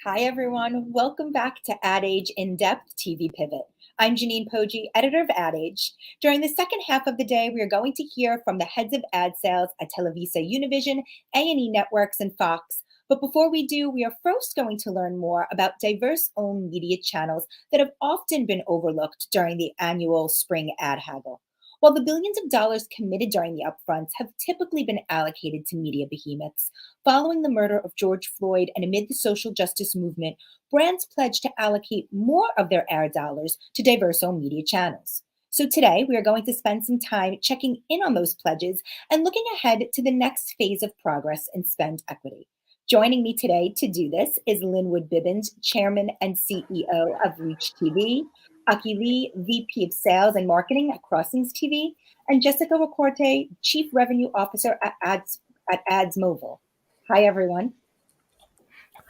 Hi, everyone. Welcome back to Ad Age In-Depth TV Pivot. I'm Janine Poggi, editor of Ad Age. During the second half of the day, we are going to hear from the heads of ad sales at Televisa Univision, A&E Networks, and Fox. But before we do, we are first going to learn more about diverse-owned media channels that have often been overlooked during the annual spring ad haggle. While the billions of dollars committed during the upfronts have typically been allocated to media behemoths, following the murder of George Floyd and amid the social justice movement, brands pledged to allocate more of their ad dollars to diverse-owned media channels. So today, we are going to spend some time checking in on those pledges and looking ahead to the next phase of progress in spend equity. Joining me today to do this is Linwood Bibbins, Chairman and CEO of Reach TV, Aki Lee, VP of Sales and Marketing at Crossings TV, and Jessica Ricorte, Chief Revenue Officer at Ads Mobile. Hi, everyone.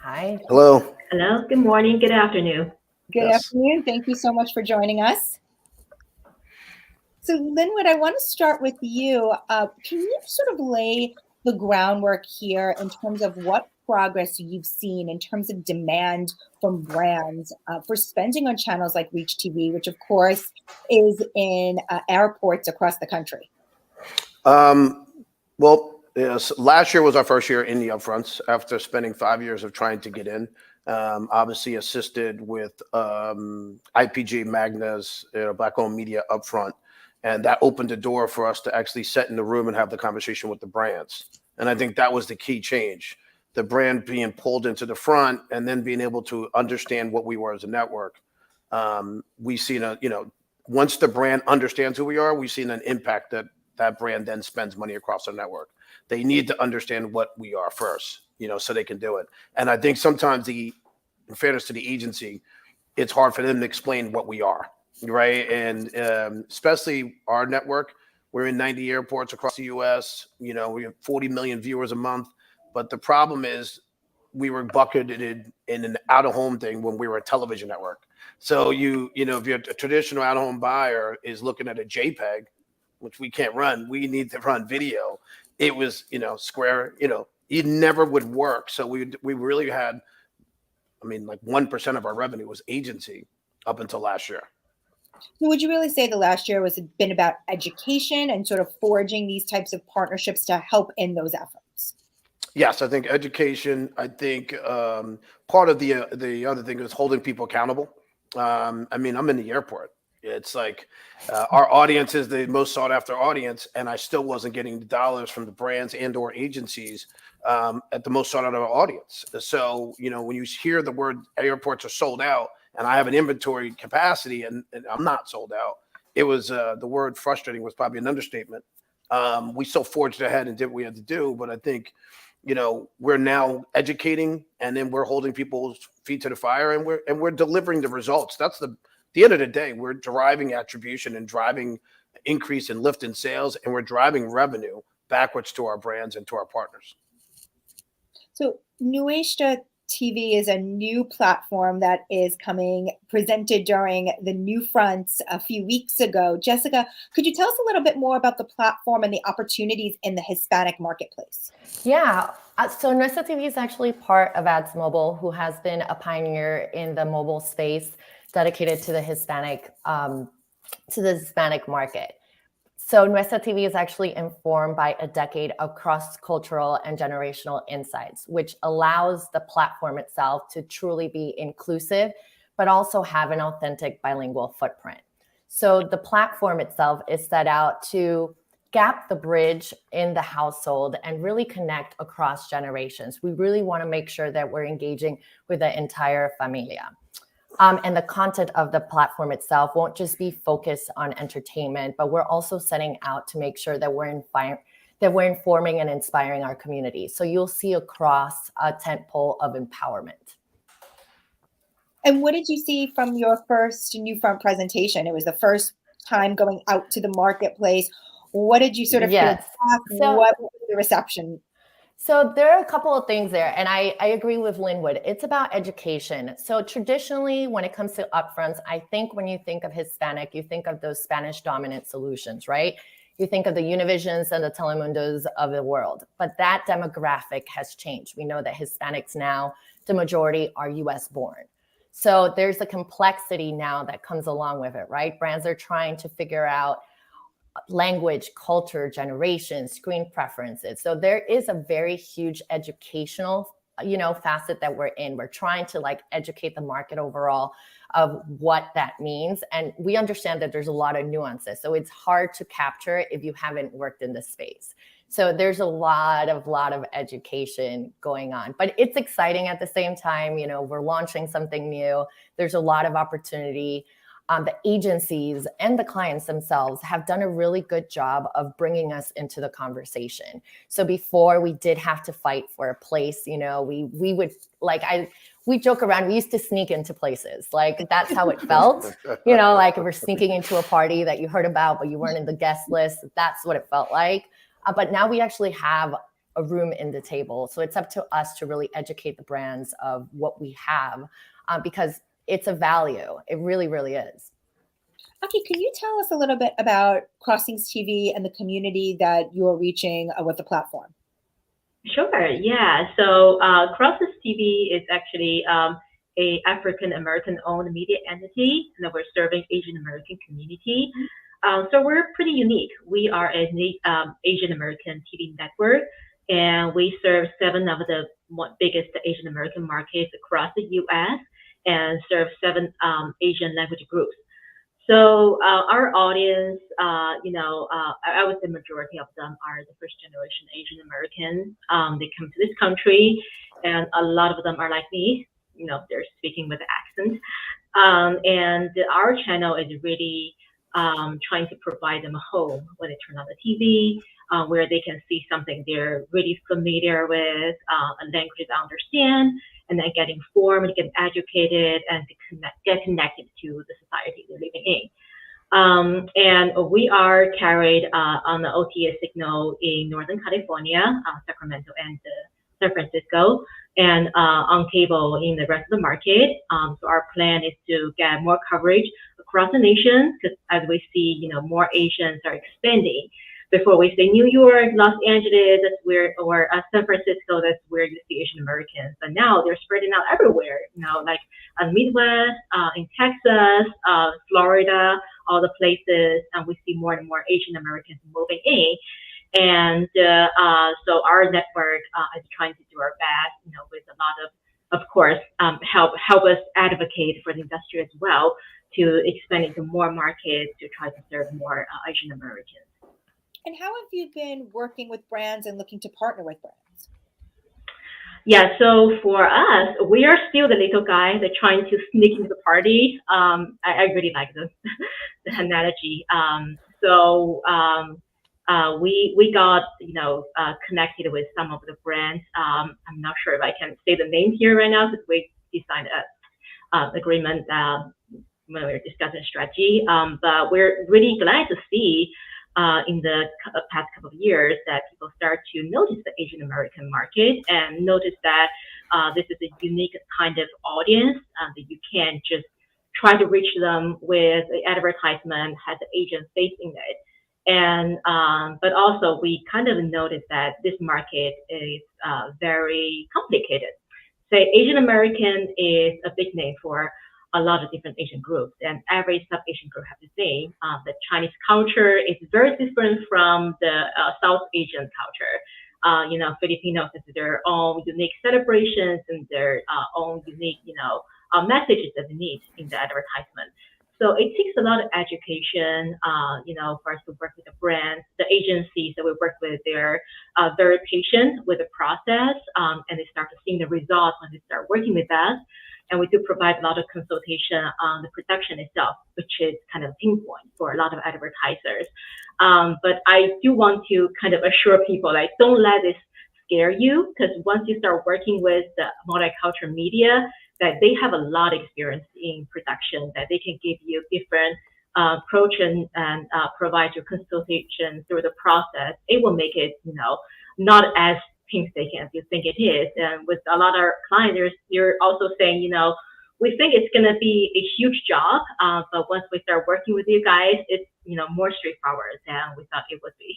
Hi. Hello. Hello. Good morning. Good afternoon. Good afternoon. Thank you so much for joining us. So, Linwood, I want to start with you. Can you sort of lay the groundwork here in terms of what progress you've seen in terms of demand from brands for spending on channels like Reach TV, which, of course, is in airports across the country? Yes, last year was our first year in the upfronts after spending 5 years of trying to get in. Obviously assisted with IPG, Magna's, Black-owned media upfront. And that opened the door for us to actually sit in the room and have the conversation with the brands. And I think that was the key change. The brand being pulled into the front and then being able to understand what we were as a network. We've seen once the brand understands who we are, we've seen an impact that brand then spends money across our network. They need to understand what we are first, so they can do it. And I think sometimes in fairness to the agency, it's hard for them to explain what we are, right? And especially our network, we're in 90 airports across the U.S. We have 40 million viewers a month. But the problem is we were bucketed in an out-of-home thing when we were a television network. So if you're a traditional out-of-home buyer is looking at a JPEG, which we can't run, we need to run video. It was, square, it never would work. So we really had, like 1% of our revenue was agency up until last year. So would you really say the last year was been about education and sort of forging these types of partnerships to help in those efforts? Yes, I think education. I think part of the other thing is holding people accountable. I'm in the airport. It's like our audience is the most sought after audience, and I still wasn't getting the dollars from the brands and or agencies at the most sought after audience. So, when you hear the word airports are sold out and I have an inventory capacity and I'm not sold out, it was the word frustrating was probably an understatement. We still forged ahead and did what we had to do, but I think, we're now educating and then we're holding people's feet to the fire and we're delivering the results. That's the end of the day, we're driving attribution and driving increase in lift in sales, and we're driving revenue backwards to our brands and to our partners. So Nuestra TV is a new platform that is presented during the New Fronts a few weeks ago. Jessica, could you tell us a little bit more about the platform and the opportunities in the Hispanic marketplace? Yeah, so Nuestra TV is actually part of Ads Mobile, who has been a pioneer in the mobile space dedicated to the Hispanic market. So Nuestra TV is actually informed by a decade of cross-cultural and generational insights, which allows the platform itself to truly be inclusive, but also have an authentic bilingual footprint. So the platform itself is set out to gap the bridge in the household and really connect across generations. We really want to make sure that we're engaging with the entire familia. And the content of the platform itself won't just be focused on entertainment, but we're also setting out to make sure that we're informing and inspiring our community. So you'll see across a tentpole of empowerment. And what did you see from your first New Front presentation? It was the first time going out to the marketplace. What did you sort of feel back? What was the reception? So there are a couple of things there, and I agree with Linwood. It's about education. So traditionally, when it comes to upfronts, I think when you think of Hispanic, you think of those Spanish dominant solutions, right? You think of the Univisions and the Telemundos of the world, but that demographic has changed. We know that Hispanics now, the majority are US born. So there's a complexity now that comes along with it, right? Brands are trying to figure out language, culture, generation, screen preferences. So there is a very huge educational, facet that we're in. We're trying to educate the market overall of what that means. And we understand that there's a lot of nuances. So it's hard to capture if you haven't worked in the space. So there's a lot of education going on, but it's exciting at the same time. We're launching something new. There's a lot of opportunity. The agencies and the clients themselves have done a really good job of bringing us into the conversation. So before, we did have to fight for a place. We would we joke around. We used to sneak into places. That's how it felt. We're sneaking into a party that you heard about, but you weren't in the guest list. That's what it felt like. But now we actually have a room in the table. So it's up to us to really educate the brands of what we have, because it's a value. It really, really is. Okay, can you tell us a little bit about Crossings TV and the community that you're reaching with the platform? Sure, yeah. So Crossings TV is actually a African American owned media entity, and we're serving Asian American community. So we're pretty unique. We are an Asian American TV network, and we serve 7 of the biggest Asian American markets across the U.S. and serve 7 Asian language groups. So our audience, I would say majority of them are the first generation Asian Americans. They come to this country, and a lot of them are like me. They're speaking with accent. And our channel is really trying to provide them a home when they turn on the TV, where they can see something they're really familiar with, a language they understand, and then get informed, get educated, and get connected to the society they're living in. And we are carried on the OTA signal in Northern California, Sacramento, and San Francisco, and on cable in the rest of the market. So our plan is to get more coverage across the nation, because as we see, more Asians are expanding. Before we say New York, Los Angeles, that's where, or San Francisco, that's where you see Asian Americans. But now they're spreading out everywhere, like Midwest, in Texas, Florida, all the places, and we see more and more Asian Americans moving in. And so our network is trying to do our best, with a lot of course, help us advocate for the industry as well, to expand into more markets, to try to serve more Asian Americans. And how have you been working with brands and looking to partner with brands? Yeah, so for us, we are still the little guy that's trying to sneak into the party. I really like the analogy. We got connected with some of the brands. I'm not sure if I can say the name here right now, because we signed an agreement when we were discussing strategy. But we're really glad to see in the past couple of years that people start to notice the Asian American market and notice that this is a unique kind of audience, that you can't just try to reach them with an advertisement, has an agent facing it. And but also we kind of noticed that this market is very complicated. Say Asian American is a big name for a lot of different Asian groups, and every sub-Asian group has the same. The Chinese culture is very different from the South Asian culture. Filipinos have their own unique celebrations and their own unique, messages that they need in the advertisement. So it takes a lot of education, for us to work with the brands. The agencies that we work with, they're very patient with the process, and they start to see the results when they start working with us. And we do provide a lot of consultation on the production itself, which is kind of pinpoint for a lot of advertisers. But I do want to kind of assure people, don't let this scare you, because once you start working with the multicultural media, that they have a lot of experience in production, that they can give you different approach and provide you consultation through the process. It will make it, not as painstaking as you think it is. And with a lot of our clients, you're also saying, we think it's going to be a huge job, but once we start working with you guys, it's more straightforward than we thought it would be.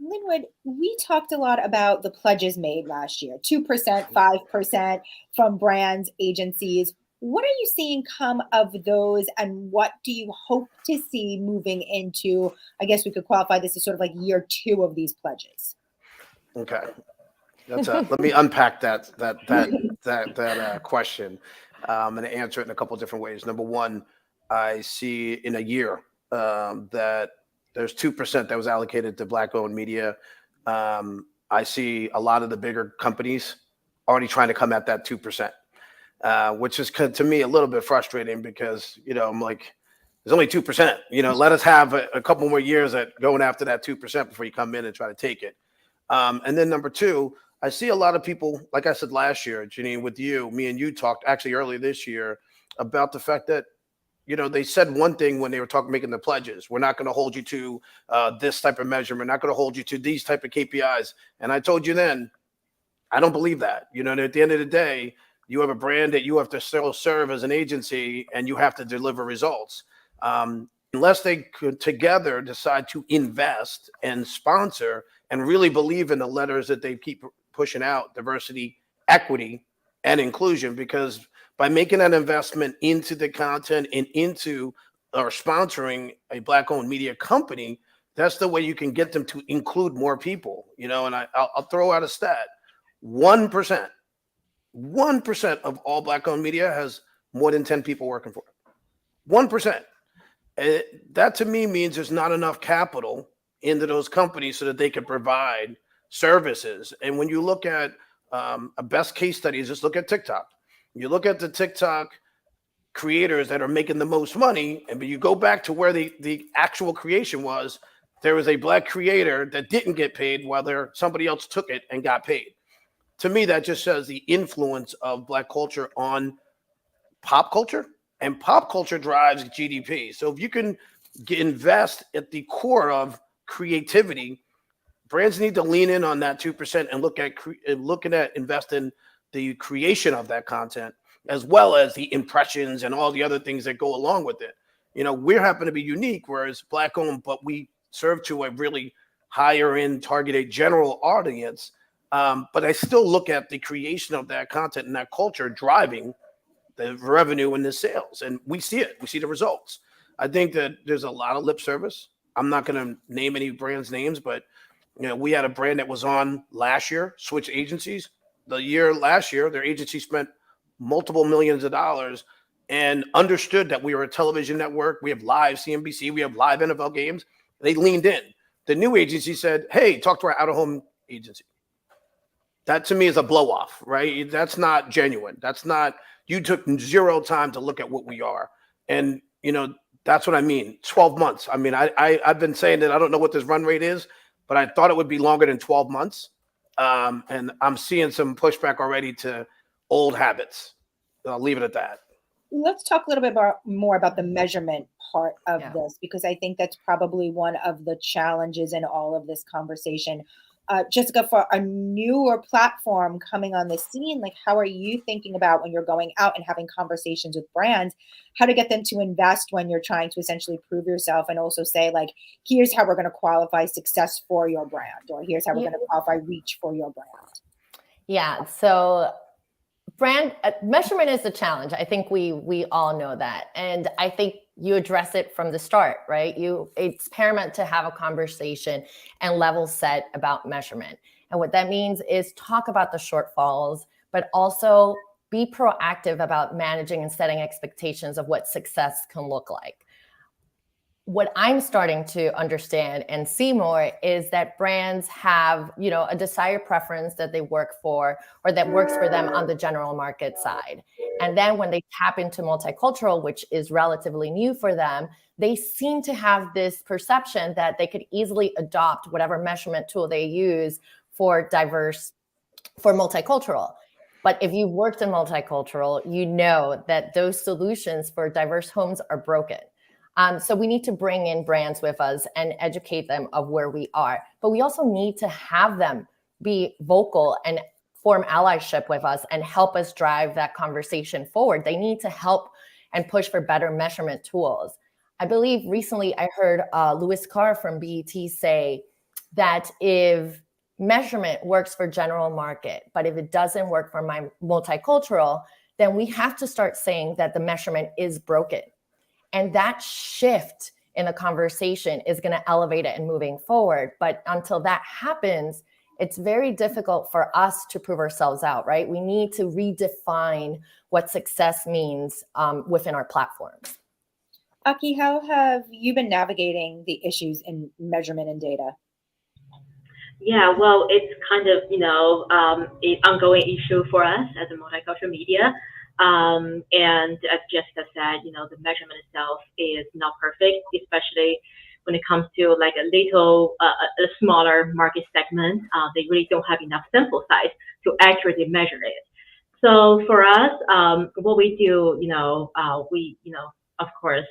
Linwood, we talked a lot about the pledges made last year, 2%, 5% from brands, agencies. What are you seeing come of those, and what do you hope to see moving into, I guess we could qualify this as sort of like year 2 of these pledges? Okay. Let me unpack that question and answer it in a couple of different ways. Number one, I see in a year that there's 2% that was allocated to Black-owned media. I see a lot of the bigger companies already trying to come at that 2%, which is to me a little bit frustrating because, I'm like, there's only 2%. Let us have a couple more years at going after that 2% before you come in and try to take it. And then number two, I see a lot of people, like I said last year, Janine, with you, me and you talked actually early this year about the fact that, they said one thing when they were making the pledges. We're not going to hold you to this type of measurement. Not going to hold you to these type of KPIs. And I told you then, I don't believe that. At the end of the day, you have a brand that you have to still serve as an agency, and you have to deliver results. Unless they could together decide to invest and sponsor and really believe in the letters that they keep pushing out, diversity, equity, and inclusion, because by making that investment into the content and into or sponsoring a Black-owned media company, that's the way you can get them to include more people. And I'll throw out a stat: 1% of all Black-owned media has more than 10 people working for it. 1%. That to me means there's not enough capital into those companies so that they can provide services. And when you look at a best case study, is just look at TikTok. You look at the TikTok creators that are making the most money, and you go back to where the actual creation was, there was a Black creator that didn't get paid while somebody else took it and got paid. To me, that just shows the influence of Black culture on pop culture, and pop culture drives GDP. So if you can invest at the core of creativity, brands need to lean in on that 2% and looking at invest in the creation of that content, as well as the impressions and all the other things that go along with it. We happen to be unique, whereas Black-owned, but we serve to a really higher end targeted general audience. But I still look at the creation of that content and that culture driving the revenue and the sales, and we see it. We see the results. I think that there's a lot of lip service. I'm not going to name any brands' names, but we had a brand that was on last year, switch agencies. Last year, their agency spent multiple millions of dollars and understood that we were a television network. We have live CNBC. We have live NFL games. They leaned in. The new agency said, hey, talk to our out-of-home agency. That to me is a blow off, right? That's not genuine. You took zero time to look at what we are. And, that's what I mean. 12 months. I mean, I've been saying that I don't know what this run rate is, but I thought it would be longer than 12 months. And I'm seeing some pushback already to old habits. I'll leave it at that. Let's talk a little bit more about the measurement part of this, because I think that's probably one of the challenges in all of this conversation. Jessica, for a newer platform coming on the scene, like how are you thinking about when you're going out and having conversations with brands, how to get them to invest when you're trying to essentially prove yourself, and also say like, here's how we're going to qualify success for your brand, or here's how we're going to qualify reach for your brand? Yeah. So brand measurement is the challenge. I think we all know that. And I think you address it from the start, right? It's paramount to have a conversation and level set about measurement. And what that means is talk about the shortfalls, but also be proactive about managing and setting expectations of what success can look like. What I'm starting to understand and see more is that brands have, a desired preference that they work for or that works for them on the general market side. And then when they tap into multicultural, which is relatively new for them, they seem to have this perception that they could easily adopt whatever measurement tool they use for multicultural. But if you've worked in multicultural, you know that those solutions for diverse homes are broken. So we need to bring in brands with us and educate them of where we are. But we also need to have them be vocal and form allyship with us and help us drive that conversation forward. They need to help and push for better measurement tools. I believe recently I heard Louis Carr from BET say that if measurement works for general market, but if it doesn't work for my multicultural, then we have to start saying that the measurement is broken. And that shift in the conversation is going to elevate it and moving forward. But until that happens, it's very difficult for us to prove ourselves out, right? We need to redefine what success means within our platforms. Aki, how have you been navigating the issues in measurement and data? Yeah, well, it's kind of, an ongoing issue for us as a multicultural media. And as Jessica said, the measurement itself is not perfect, especially when it comes to like a smaller market segment. They really don't have enough sample size to accurately measure it. So for us, what we do, we, of course,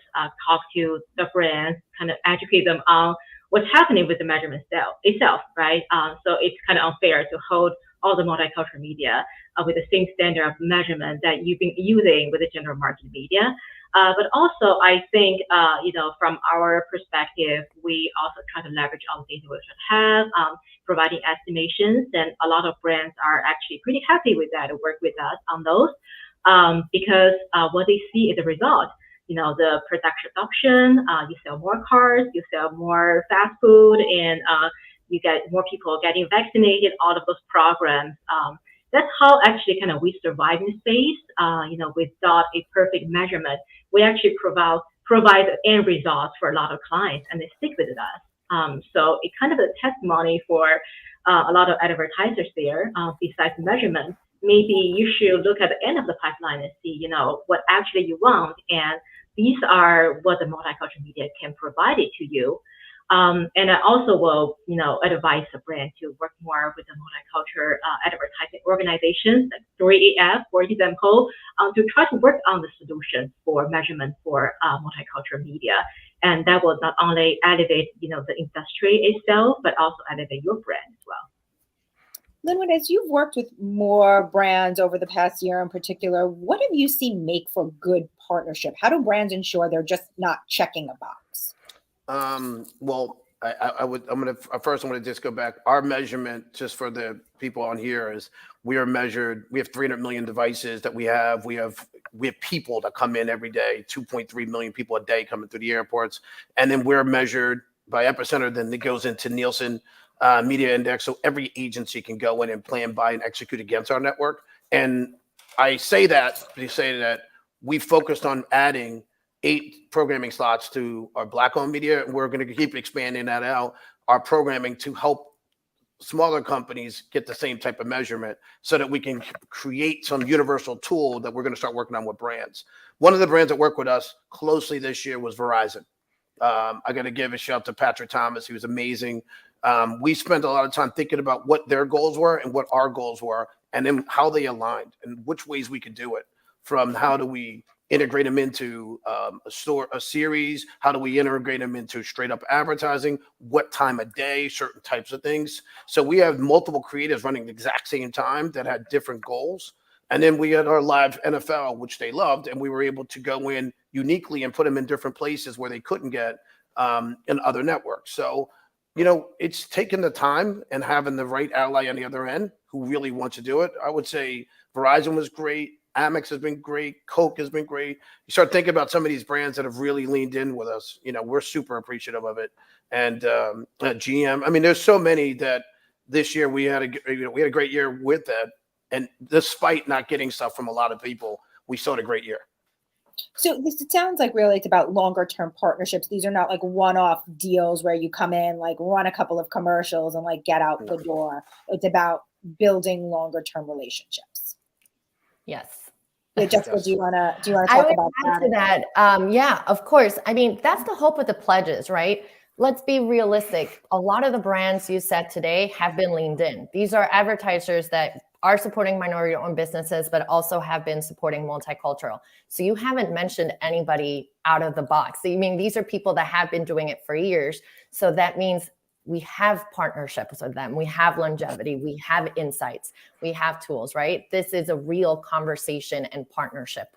talk to the brands, kind of educate them on what's happening with the measurement itself, right? So it's kind of unfair to hold all the multicultural media with the same standard of measurement that you've been using with the general market media. But also, I think, from our perspective, we also try to leverage all the data we should have, providing estimations, and a lot of brands are actually pretty happy with that and work with us on those because what they see is the result. The production adoption, you sell more cars, you sell more fast food, and you get more people getting vaccinated, all of those programs. That's how actually kind of we survive in space, without a perfect measurement. We actually provide the end results for a lot of clients and they stick with us. So it's kind of a testimony for a lot of advertisers there, besides measurement. Maybe you should look at the end of the pipeline and see, what actually you want. And these are what the multicultural media can provide it to you. And I also will, advise a brand to work more with the multicultural advertising organizations like 3AF, for example, to try to work on the solution for measurement for multicultural media. And that will not only elevate, the industry itself, but also elevate your brand as well. Linwood, as you've worked with more brands over the past year in particular, what have you seen make for good partnership? How do brands ensure they're just not checking a box? Well, I'm gonna just go back. Our measurement, just for the people on here, is we are measured. We have 300 million devices that we have. We have people that come in every day, 2.3 million people a day coming through the airports, and then we're measured by Epicenter. Then it goes into Nielsen Media Index, so every agency can go in and plan, buy, and execute against our network. And I say that we focused on adding 8 programming slots to our Black-owned media, and we're going to keep expanding that out, our programming, to help smaller companies get the same type of measurement so that we can create some universal tool that we're going to start working on with brands. One of the brands that worked with us closely this year was Verizon. I got to give a shout out to Patrick Thomas. He was amazing. We spent a lot of time thinking about what their goals were and what our goals were, and then how they aligned and which ways we could do it. From how do we integrate them into a series? How do we integrate them into straight up advertising? What time of day? Certain types of things. So we have multiple creatives running the exact same time that had different goals. And then we had our live NFL, which they loved, and we were able to go in uniquely and put them in different places where they couldn't get in other networks. So, it's taking the time and having the right ally on the other end who really wants to do it. I would say Verizon was great. Amex has been great. Coke has been great. You start thinking about some of these brands that have really leaned in with us. We're super appreciative of it. And GM. I mean, there's so many that this year we had a great year with that. And despite not getting stuff from a lot of people, we still had a great year. So it sounds like really it's about longer term partnerships. These are not like one-off deals where you come in, like run a couple of commercials and like get out the door. It's about building longer term relationships. Yes. Yeah, Jessica, do you want to talk I would about add to that? Yeah, of course. I mean, that's the hope with the pledges, right? Let's be realistic. A lot of the brands you said today have been leaned in. These are advertisers that are supporting minority-owned businesses, but also have been supporting multicultural. So you haven't mentioned anybody out of the box. I mean, these are people that have been doing it for years. So that means we have partnerships with them. We have longevity. We have insights. We have tools, right? This is a real conversation and partnership.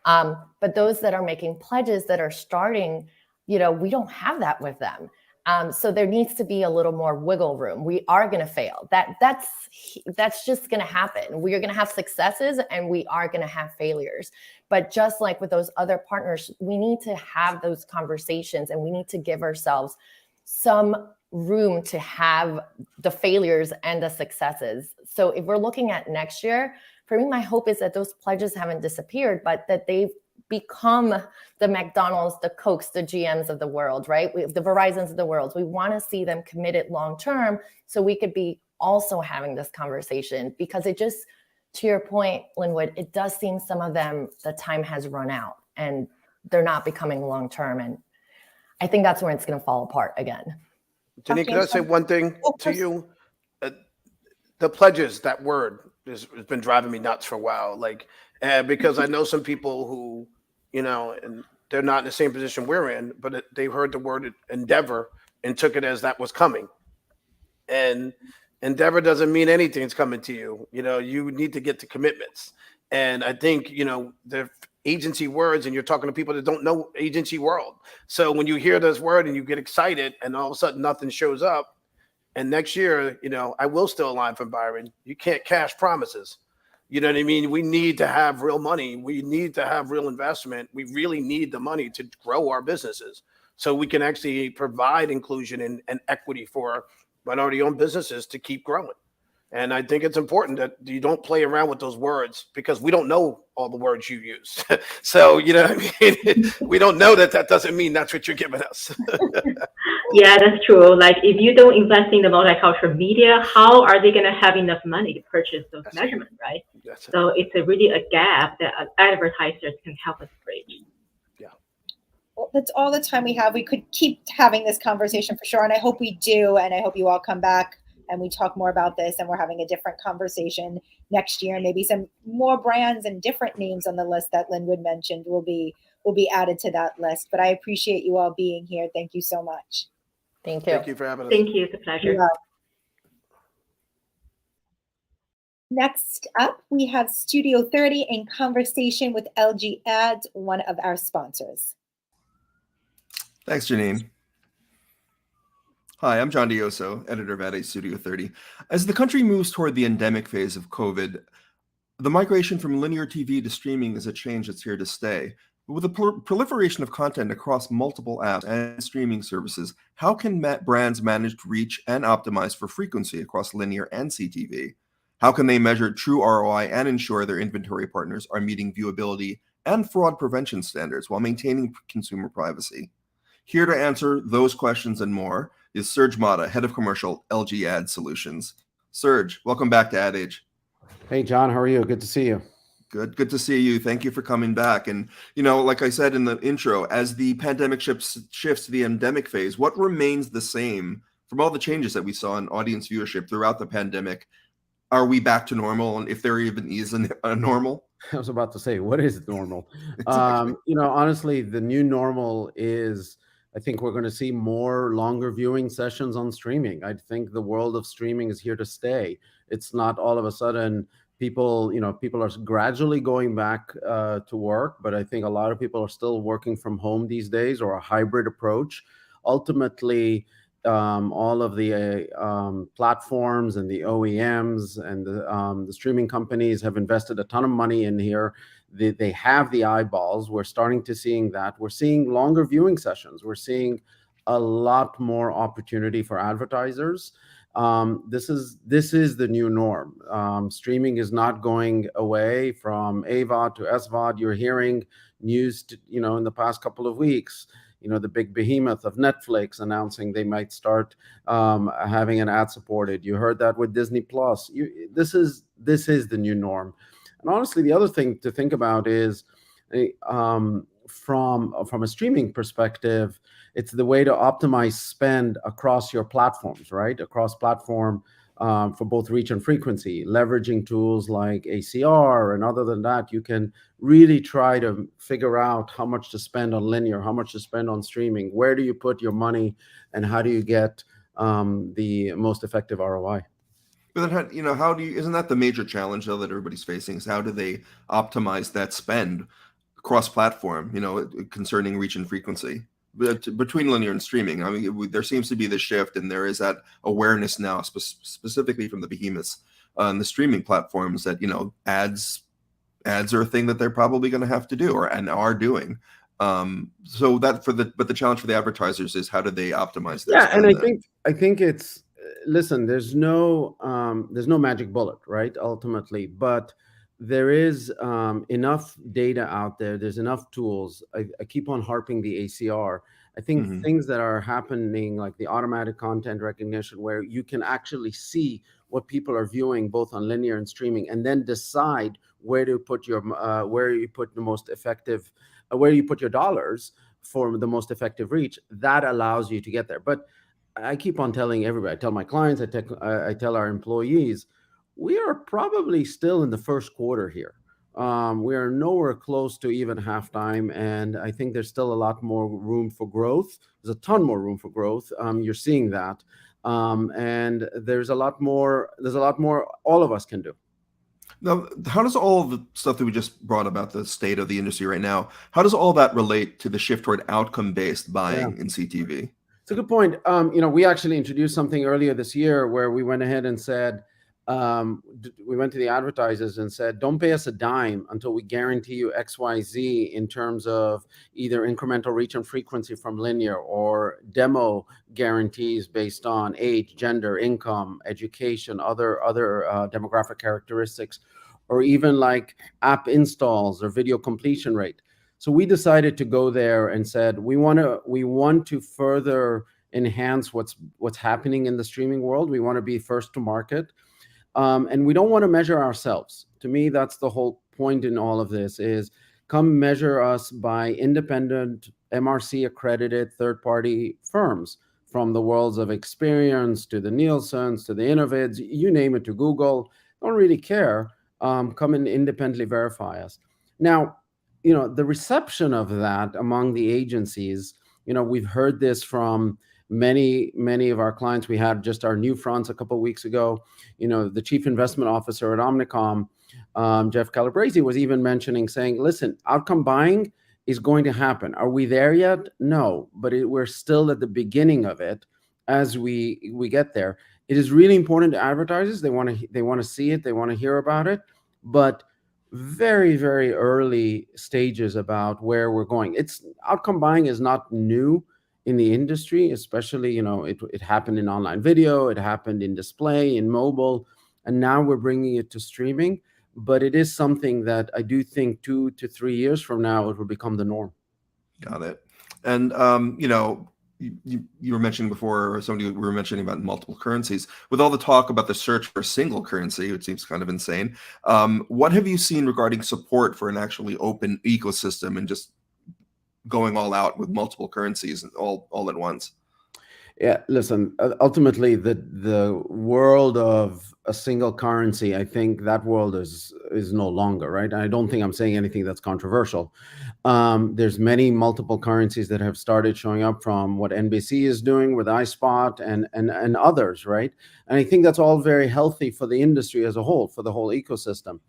But those that are making pledges that are starting, we don't have that with them. So there needs to be a little more wiggle room. We are going to fail. That's just going to happen. We are going to have successes and we are going to have failures. But just like with those other partners, we need to have those conversations and we need to give ourselves some room to have the failures and the successes. So if we're looking at next year, for me, my hope is that those pledges haven't disappeared, but that they've become the McDonald's, the Cokes, the GMs of the world, right? The Verizons of the world. We want to see them committed long-term so we could be also having this conversation, because it just, to your point, Linwood, it does seem some of them, the time has run out and they're not becoming long-term. And I think that's when it's going to fall apart again. Janine, can I say one thing to you? The pledges, that word has been driving me nuts for a while. Because I know some people who, and they're not in the same position we're in, but they heard the word endeavor and took it as that was coming. And endeavor doesn't mean anything's coming to you. You need to get to commitments. And I think, the agency words, and you're talking to people that don't know agency world. So when you hear this word and you get excited and all of a sudden nothing shows up, and next year, I will steal a line from Byron. You can't cash promises. You know what I mean? We need to have real money. We need to have real investment. We really need the money to grow our businesses so we can actually provide inclusion and equity for minority-owned businesses to keep growing. And I think it's important that you don't play around with those words, because we don't know all the words you use. So, you know what I mean? We don't know that doesn't mean that's what you're giving us. Yeah, that's true. Like, if you don't invest in the multicultural media, how are they going to have enough money to purchase those measurements, right? So it's really a gap that advertisers can help us bridge. Yeah. Well, that's all the time we have. We could keep having this conversation for sure, and I hope we do, and I hope you all come back and we talk more about this, and we're having a different conversation next year. Maybe some more brands and different names on the list that Linwood mentioned will be added to that list. But I appreciate you all being here. Thank you so much. Thank you. Thank you for having us. Thank you. It's a pleasure. Yeah. Next up, we have Studio 30 in conversation with LG Ads, one of our sponsors. Thanks, Janine. Hi, I'm John Dioso, editor of Ad Age Studio 30. As the country moves toward the endemic phase of COVID, the migration from linear TV to streaming is a change that's here to stay. But with the proliferation of content across multiple apps and streaming services, how can brands manage reach and optimize for frequency across linear and CTV? How can they measure true ROI and ensure their inventory partners are meeting viewability and fraud prevention standards while maintaining consumer privacy? Here to answer those questions and more is Serge Mata, Head of Commercial, LG Ad Solutions. Serge, welcome back to Ad Age. Hey, John, how are you? Good to see you. Good to see you. Thank you for coming back. And, like I said in the intro, as the pandemic shifts to the endemic phase, what remains the same from all the changes that we saw in audience viewership throughout the pandemic? Are we back to normal? And if there even is a normal? I was about to say, what is normal? Exactly. Honestly, the new normal is, I think we're going to see more longer viewing sessions on streaming. I think the world of streaming is here to stay. It's not all of a sudden people are gradually going back to work, but I think a lot of people are still working from home these days, or a hybrid approach. Ultimately, all of the platforms and the OEMs and the streaming companies have invested a ton of money in here. They have the eyeballs. We're starting to seeing that. We're seeing longer viewing sessions. We're seeing a lot more opportunity for advertisers. This is the new norm. Streaming is not going away from AVOD to SVOD. You're hearing news, in the past couple of weeks, the big behemoth of Netflix announcing they might start having an ad-supported. You heard that with Disney Plus. This is the new norm. And honestly, the other thing to think about is from a streaming perspective, it's the way to optimize spend across your platforms, right? Across platform for both reach and frequency, leveraging tools like ACR. And other than that, you can really try to figure out how much to spend on linear, how much to spend on streaming, where do you put your money, and how do you get the most effective ROI. But then, how do you? Isn't that the major challenge though that everybody's facing? Is how do they optimize that spend cross-platform? Concerning reach and frequency between linear and streaming. I mean, there seems to be the shift, and there is that awareness now, specifically from the behemoths on the streaming platforms, that ads are a thing that they're probably going to have to do and are doing. So that but the challenge for the advertisers is how do they optimize their spend? And I think it's, listen, there's no magic bullet, right? Ultimately, but there is enough data out there. There's enough tools. I keep on harping the ACR. I think things that are happening, like the automatic content recognition, where you can actually see what people are viewing both on linear and streaming, and then decide where to put your where you put your dollars for the most effective reach. That allows you to get there. But I keep on telling everybody, I tell my clients, I tell our employees, we are probably still in the first quarter here. We are nowhere close to even halftime, and I think there's still a lot more room for growth. There's a ton more room for growth. You're seeing that, and there's a lot more. All of us can do. Now, how does all of the stuff that we just brought about the state of the industry right now, how does all that relate to the shift toward outcome-based buying in CTV? It's a good point. We actually introduced something earlier this year where we went ahead and said, we went to the advertisers and said, don't pay us a dime until we guarantee you XYZ in terms of either incremental reach and frequency from linear, or demo guarantees based on age, gender, income, education, other demographic characteristics, or even like app installs or video completion rate. So we decided to go there and said, we want to further enhance what's happening in the streaming world. We want to be first to market. And we don't want to measure ourselves. To me, that's the whole point in all of this, is come measure us by independent MRC accredited third-party firms, from the worlds of Experience to the Nielsen's to the Innovids, you name it, to Google. Don't really care. Come and independently verify us. Now, the reception of that among the agencies, we've heard this from many of our clients. We had just our new fronts a couple of weeks ago. The chief investment officer at Omnicom, Jeff Calabrese, was even saying, listen, outcome buying is going to happen. Are we there yet? No, but we're still at the beginning of it. As we get there, it is really important to advertisers. They want to see it. They want to hear about it, but very, very early stages about where we're going. Outcome buying is not new in the industry, especially, it happened in online video, it happened in display, in mobile, and now we're bringing it to streaming. But it is something that I do think 2 to 3 years from now, it will become the norm. Got it. And, you were mentioning before, or somebody we were mentioning about multiple currencies. With all the talk about the search for a single currency, it seems kind of insane. What have you seen regarding support for an actually open ecosystem and just going all out with multiple currencies all at once? Yeah, listen, ultimately the world of a single currency, I think that world is no longer, right? I don't think I'm saying anything that's controversial. There's many multiple currencies that have started showing up, from what NBC is doing with iSpot and others, right? And I think that's all very healthy for the industry as a whole, for the whole ecosystem.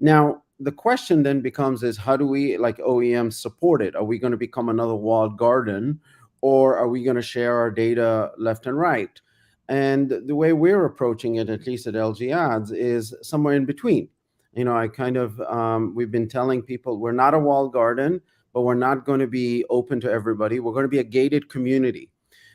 Now, the question then becomes is, how do we, like OEMs, support it? Are we going to become another walled garden, or are we going to share our data left and right? And the way we're approaching it, at least at LG Ads, is somewhere in between. We've been telling people we're not a walled garden, but we're not going to be open to everybody. We're going to be a gated community.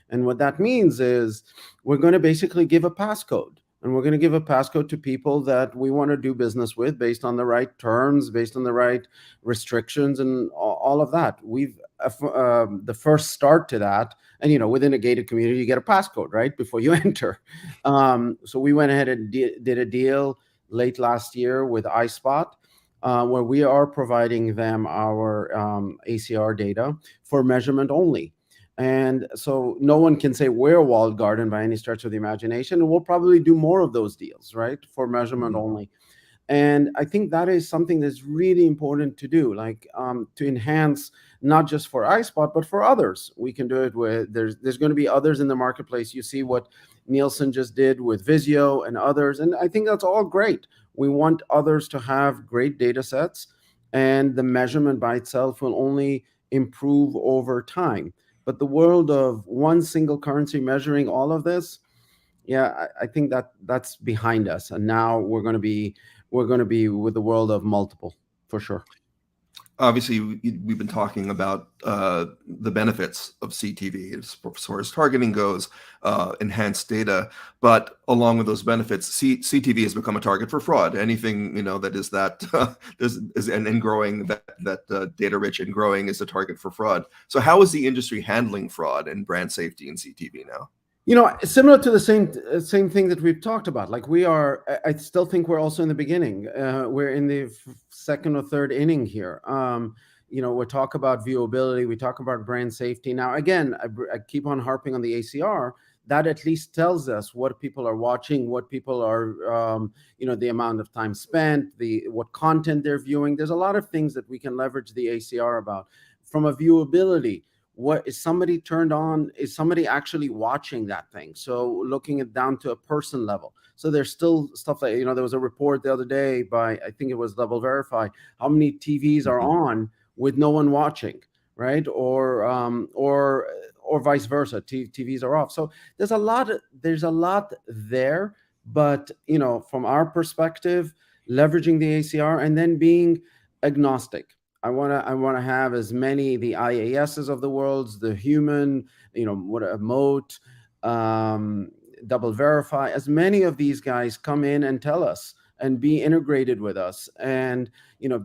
And what that means is we're going to basically give a passcode. And we're going to give a passcode to people that we want to do business with based on the right terms, based on the right restrictions, and all of that. We've the first start to that, and within a gated community, you get a passcode right before you enter. So we went ahead and did a deal late last year with iSpot, where we are providing them our ACR data for measurement only. And so no one can say we're a walled garden by any stretch of the imagination. And we'll probably do more of those deals, right, for measurement only. And I think that is something that's really important to do, like to enhance not just for iSpot, but for others. We can do it with, there's going to be others in the marketplace. You see what Nielsen just did with Vizio and others. And I think that's all great. We want others to have great data sets, and the measurement by itself will only improve over time. But the world of one single currency measuring all of this, yeah, I think that's behind us. And now we're going to be with the world of multiple, for sure. Obviously, we've been talking about the benefits of CTV as far as targeting goes, enhanced data, but along with those benefits, CTV has become a target for fraud. Anything that is that and growing, that data rich and growing is a target for fraud. So how is the industry handling fraud and brand safety in CTV now? Similar to the same thing that we've talked about. Like I still think we're also in the beginning. We're in the second or third inning here. We talk about viewability, we talk about brand safety. Now, again, I keep on harping on the ACR. That at least tells us what people are watching, what people are, the amount of time spent, what content they're viewing. There's a lot of things that we can leverage the ACR about. From a viewability, what is somebody turned on? Is somebody actually watching that thing? So looking it down to a person level. So there's still stuff like, there was a report the other day by, I think it was Double Verify, how many TVs are on with no one watching, right? Or vice versa, TVs are off. So there's a lot there, but from our perspective, leveraging the ACR and then being agnostic. I want to have as many, the IASs of the world, the human, Moat, Double Verify, as many of these guys come in and tell us and be integrated with us, and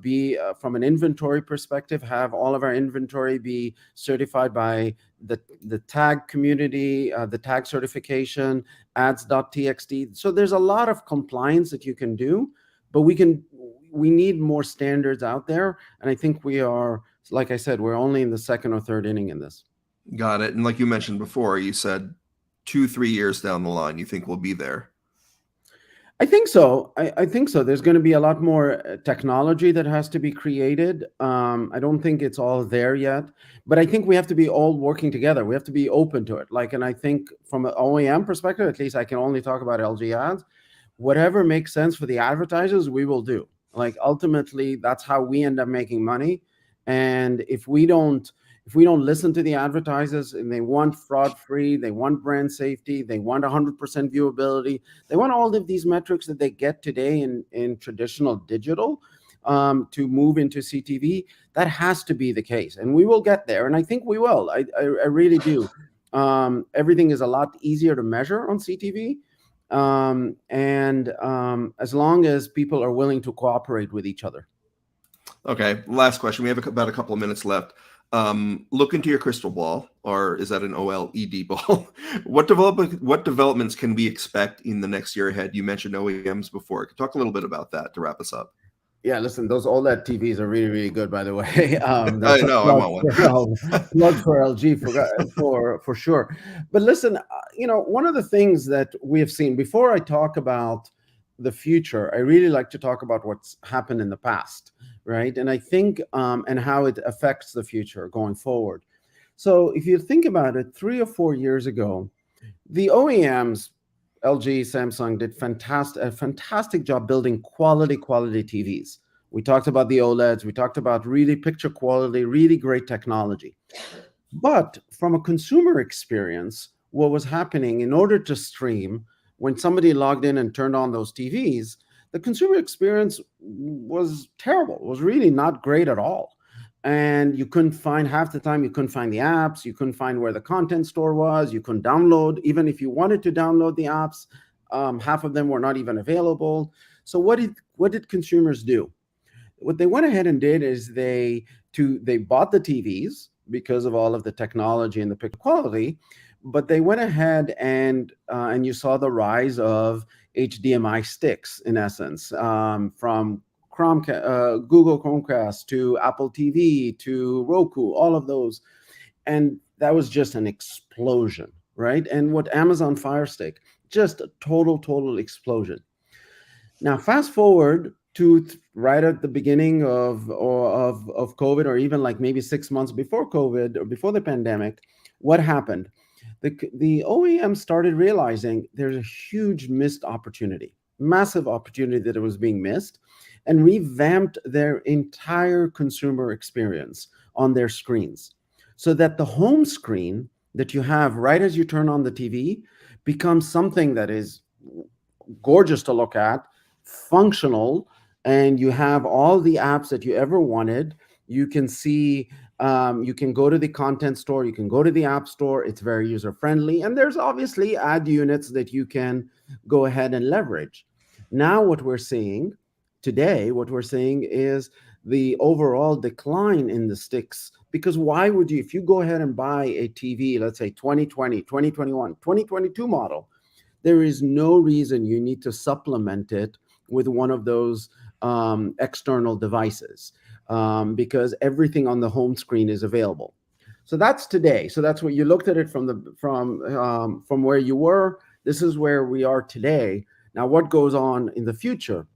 be from an inventory perspective, have all of our inventory be certified by the tag community, the tag certification, ads.txt. So there's a lot of compliance that you can do, but we need more standards out there. And I think we are, like I said, we're only in the second or third inning in this. Got it. And like you mentioned before, you said 2-3 years down the line, you think we'll be there? I think so. I think so. There's going to be a lot more technology that has to be created. I don't think it's all there yet, but I think we have to be all working together. We have to be open to it. And I think from an OEM perspective, at least I can only talk about LG ads. Whatever makes sense for the advertisers, we will do. Ultimately, that's how we end up making money. And if we don't listen to the advertisers, and they want fraud-free, they want brand safety, they want 100% viewability, they want all of these metrics that they get today in traditional digital, to move into CTV, that has to be the case. And we will get there. And I think we will. I really do. Everything is a lot easier to measure on CTV. As long as people are willing to cooperate with each other. Okay, last question. We have about a couple of minutes left. Look into your crystal ball, or is that an OLED ball? What developments can we expect in the next year ahead? You mentioned OEMs before. Talk a little bit about that to wrap us up. Yeah, listen, those OLED TVs are really, really good, by the way. I know, I want one. Plug for LG for sure. But listen, one of the things that we have seen, before I talk about the future, I really like to talk about what's happened in the past, right? And I think, and how it affects the future going forward. So if you think about it, 3 or 4 years ago, the OEMs, LG, Samsung, did a fantastic job building quality TVs. We talked about the OLEDs. We talked about really picture quality, really great technology. But from a consumer experience, what was happening in order to stream, when somebody logged in and turned on those TVs, the consumer experience was terrible. It was really not great at all. And you couldn't find, half the time, you couldn't find the apps. You couldn't find where the content store was. You couldn't download. Even if you wanted to download the apps, half of them were not even available. So what did consumers do? What they went ahead and did is they bought the TVs because of all of the technology and the picture quality, but they went ahead and you saw the rise of HDMI sticks, in essence, from Google Chromecast to Apple TV to Roku, all of those. And that was just an explosion, right? And what Amazon Fire Stick, just a total explosion. Now, fast forward right at the beginning of COVID, or even like maybe 6 months before COVID or before the pandemic, what happened? The OEM started realizing there's a huge missed opportunity, massive opportunity that was being missed, and revamped their entire consumer experience on their screens, so that the home screen that you have right as you turn on the TV becomes something that is gorgeous to look at, functional, and you have all the apps that you ever wanted. You can see, you can go to the content store, you can go to the app store. It's very user friendly, and there's obviously ad units that you can go ahead and leverage. Now, what we're seeing is the overall decline in the sticks. Because why would you, if you go ahead and buy a TV, let's say 2020, 2021, 2022 model, there is no reason you need to supplement it with one of those external devices, because everything on the home screen is available. So that's today. So that's what you looked at it from where you were. This is where we are today. Now, what goes on in the future?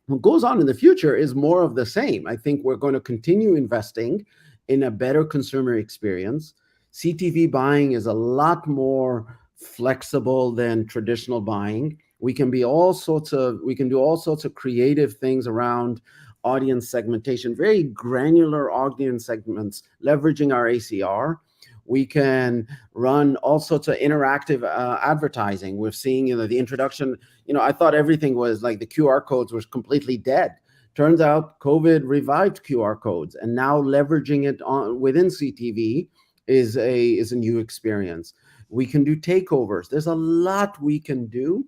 What goes on in the future is more of the same. I think we're going to continue investing in a better consumer experience. CTV buying is a lot more flexible than traditional buying. We can do all sorts of creative things around audience segmentation, very granular audience segments, leveraging our ACR. We can run all sorts of interactive advertising. We're seeing, the introduction. I thought everything was like the QR codes was completely dead. Turns out COVID revived QR codes, and now leveraging it within CTV is a new experience. We can do takeovers. There's a lot we can do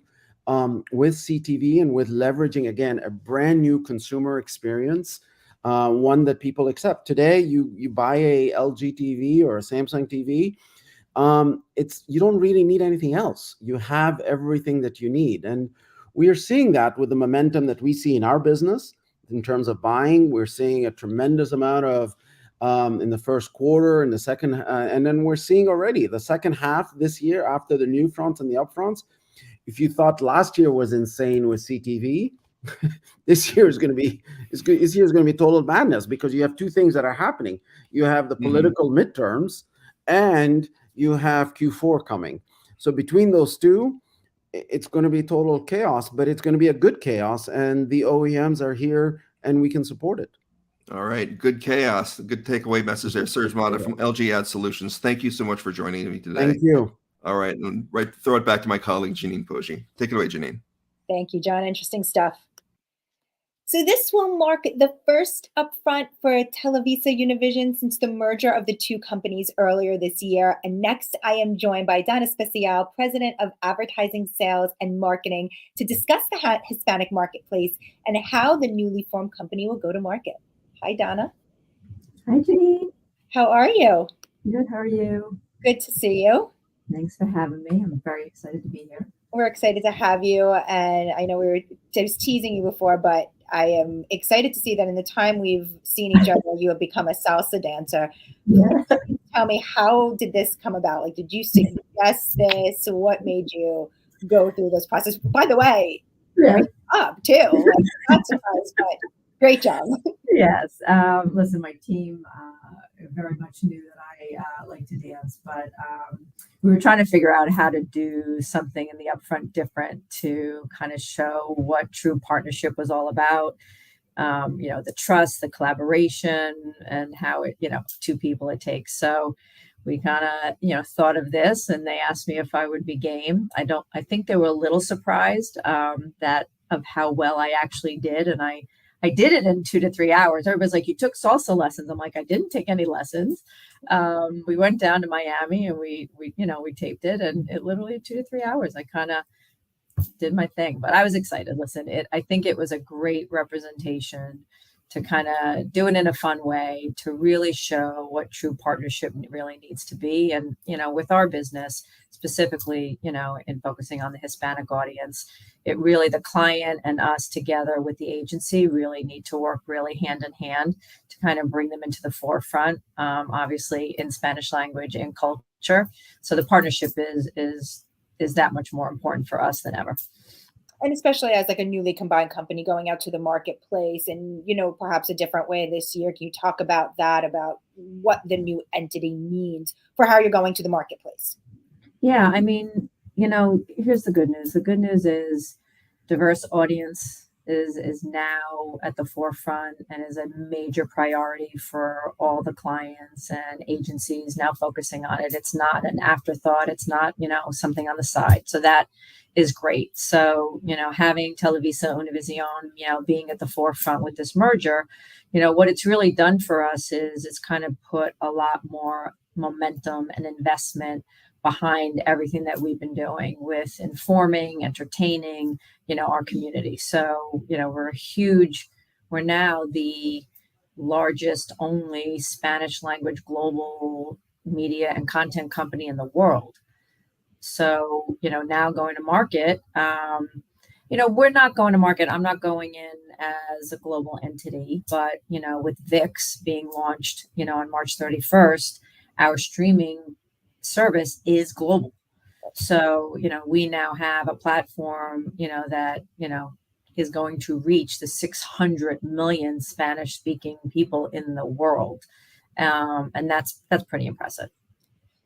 with CTV, and with leveraging, again, a brand new consumer experience, one that people accept. Today, you buy a LG TV or a Samsung TV, you don't really need anything else. You have everything that you need. And we are seeing that with the momentum that we see in our business in terms of buying. We're seeing a tremendous amount of in the first quarter, in the second, and then we're seeing already the second half this year after the new fronts and the upfronts. If you thought last year was insane with CTV, this year is going to be total madness, because you have two things that are happening. You have the political midterms, and you have Q4 coming. So between those two, it's going to be total chaos, but it's going to be a good chaos, and the OEMs are here and we can support it. All right. Good chaos. Good takeaway message there. Serge Mata from LG Ad Solutions. Thank you so much for joining me today. Thank you. All right. And throw it back to my colleague, Janine Poggi. Take it away, Janine. Thank you, John. Interesting stuff. So this will mark the first upfront for Televisa Univision since the merger of the two companies earlier this year. And next, I am joined by Donna Special, President of Advertising Sales and Marketing, to discuss the Hispanic marketplace and how the newly formed company will go to market. Hi, Donna. Hi, Janine. How are you? Good. How are you? Good to see you. Thanks for having me. I'm very excited to be here. We're excited to have you. And I know I was teasing you before, but I am excited to see that in the time we've seen each other, you have become a salsa dancer. Yeah. Tell me, how did this come about? Like, did you suggest this? What made you go through this process? By the way, great job too. Like, not surprised, but great job. Yes. Listen, my team very much knew that I like to dance, but we were trying to figure out how to do something in the upfront different to kind of show what true partnership was all about. The trust, the collaboration, and how it, two people it takes. So we kind of, thought of this, and they asked me if I would be game. I think they were a little surprised of how well I actually did. And I did it in 2 to 3 hours. Everybody's like, you took salsa lessons. I'm like, I didn't take any lessons. We went down to Miami and we taped it, and it literally 2 to 3 hours. I kind of did my thing, but I was excited. Listen, I think it was a great representation to kind of do it in a fun way, to really show what true partnership really needs to be. And, with our business specifically, in focusing on the Hispanic audience, it really, the client and us together with the agency really need to work really hand in hand to kind of bring them into the forefront, obviously in Spanish language and culture. So the partnership is that much more important for us than ever. And especially as like a newly combined company going out to the marketplace and, perhaps a different way this year. Can you talk about that, about what the new entity means for how you're going to the marketplace? Yeah, I mean, here's the good news. The good news is diverse audience is now at the forefront and is a major priority for all the clients and agencies now focusing on it. It's not an afterthought. It's not, something on the side. So that is great. So, having Televisa Univision, being at the forefront with this merger, what it's really done for us is it's kind of put a lot more momentum and investment behind everything that we've been doing with informing, entertaining, our community. So, we're now the largest only Spanish language global media and content company in the world. So, now going to market, we're not going to market. I'm not going in as a global entity, but, with VIX being launched, on March 31st, our streaming service is global. So, we now have a platform, that, is going to reach the 600 million Spanish speaking people in the world. And that's pretty impressive.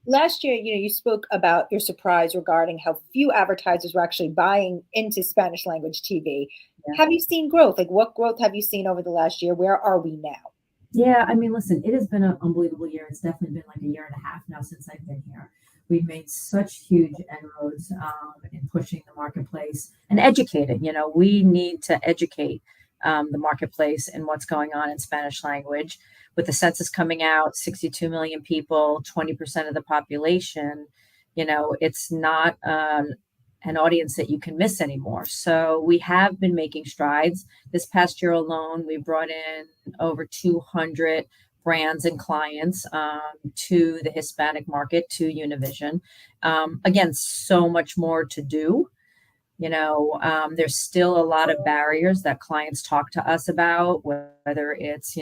Last year, you spoke about your surprise regarding how few advertisers were actually buying into Spanish language TV. Yeah. Have you seen growth? Like, what growth have you seen over the last year? Where are we now? Yeah, I mean, listen, it has been an unbelievable year. It's definitely been like a year and a half now since I've been here. We've made such huge inroads in pushing the marketplace and educating. We need to educate the marketplace and what's going on in Spanish language. With the census coming out, 62 million people, 20% of the population, it's not an audience that you can miss anymore. So we have been making strides. This past year alone, we brought in over 200 brands and clients to the Hispanic market, to Univision. Again, so much more to do. There's still a lot of barriers that clients talk to us about, whether it's,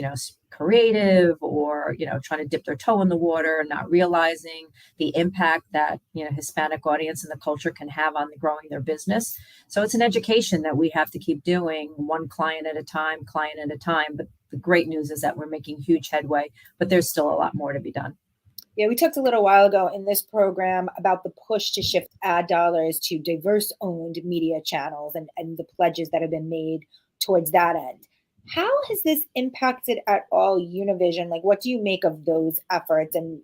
creative or, trying to dip their toe in the water, not realizing the impact that, Hispanic audience and the culture can have on growing their business. So it's an education that we have to keep doing one client at a time. But the great news is that we're making huge headway, but there's still a lot more to be done. Yeah, we talked a little while ago in this program about the push to shift ad dollars to diverse-owned media channels and the pledges that have been made towards that end. How has this impacted at all Univision? Like, what do you make of those efforts, and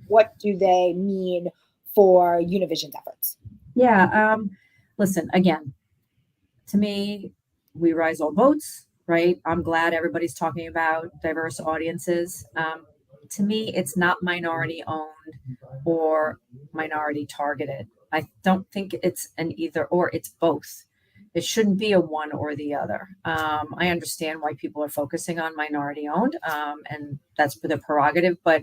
what do they mean for Univision's efforts? Yeah, listen, again, to me, we rise all boats, right? I'm glad everybody's talking about diverse audiences. To me, it's not minority owned or minority targeted. I don't think it's an either or, it's both. It shouldn't be a one or the other. I understand why people are focusing on minority owned, and that's the prerogative, but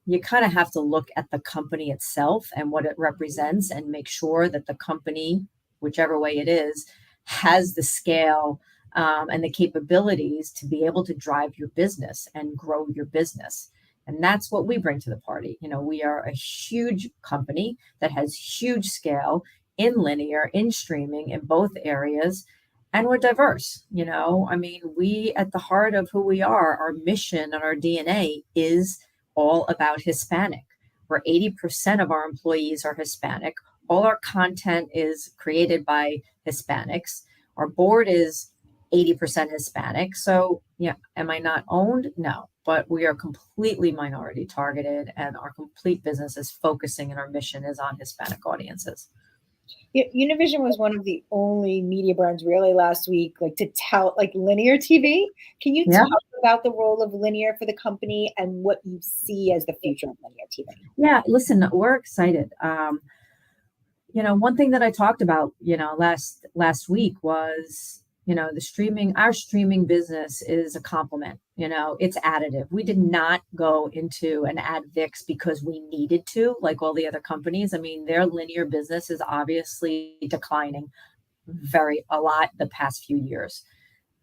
you kind of have to look at the company itself and what it represents and make sure that the company, whichever way it is, has the scale and the capabilities to be able to drive your business and grow your business. And that's what we bring to the party. We are a huge company that has huge scale in linear, in streaming, in both areas. And we're diverse. We, at the heart of who we are, our mission and our DNA is all about Hispanic, where 80% of our employees are Hispanic. All our content is created by Hispanics. Our board is 80% Hispanic. So, yeah, am I not owned? No, but we are completely minority targeted, and our complete business is focusing, and our mission is on Hispanic audiences. Univision was one of the only media brands really last week, to tout linear TV. Can you talk about the role of linear for the company and what you see as the future of linear TV? Yeah, listen, we're excited. One thing that I talked about, last week was, our streaming business is a complement. It's additive. We did not go into an ad VIX because we needed to, like all the other companies. Their linear business is obviously declining a lot the past few years.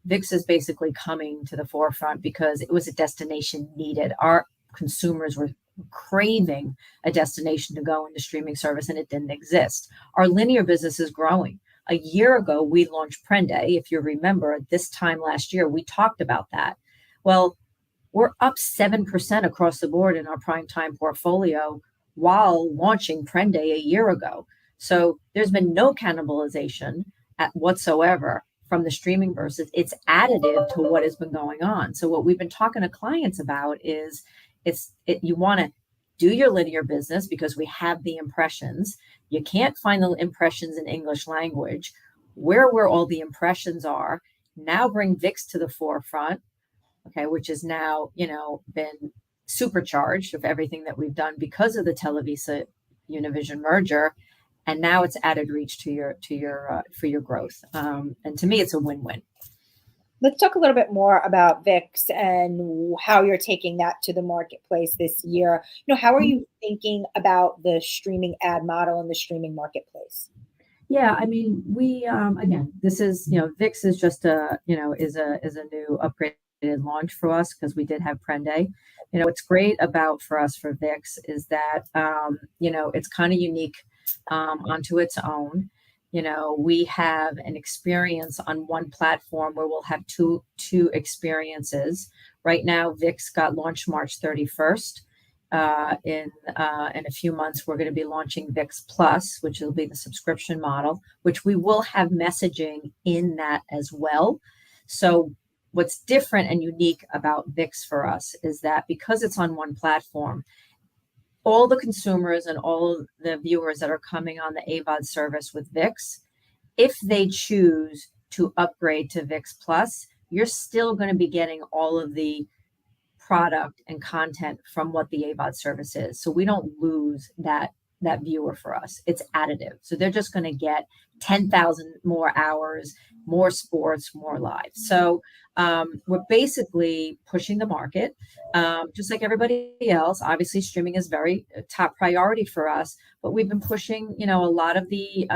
VIX is basically coming to the forefront because it was a destination needed. Our consumers were craving a destination to go into streaming service, and it didn't exist. Our linear business is growing. A year ago, we launched Prende. If you remember, this time last year, we talked about that. Well, we're up 7% across the board in our prime time portfolio while launching Prende a year ago. So there's been no cannibalization whatsoever from the streaming versus it's additive to what has been going on. So what we've been talking to clients about is you want to do your linear business because we have the impressions. You can't find the impressions in English language. Where all the impressions are, now bring VIX to the forefront, okay, which is now, been supercharged of everything that we've done because of the Televisa Univision merger. And now it's added reach for your growth. And to me, it's a win-win. Let's talk a little bit more about VIX and how you're taking that to the marketplace this year. How are you thinking about the streaming ad model and the streaming marketplace? Yeah, I mean, we again, this is VIX is just a is a new upgraded launch for us because we did have Prende. What's great about for us for VIX is that it's kind of unique onto its own. We have an experience on one platform where we'll have two experiences. Right now, VIX got launched March 31st. In a few months, we're going to be launching VIX Plus, which will be the subscription model, which we will have messaging in that as well. So what's different and unique about VIX for us is that because it's on one platform, all the consumers and all the viewers that are coming on the AVOD service with VIX, if they choose to upgrade to VIX Plus, you're still going to be getting all of the product and content from what the AVOD service is. So we don't lose that viewer for us. It's additive. So they're just going to get 10,000 more hours, more sports, more live. So we're basically pushing the market, just like everybody else. Obviously, streaming is very top priority for us, but we've been pushing, a lot of the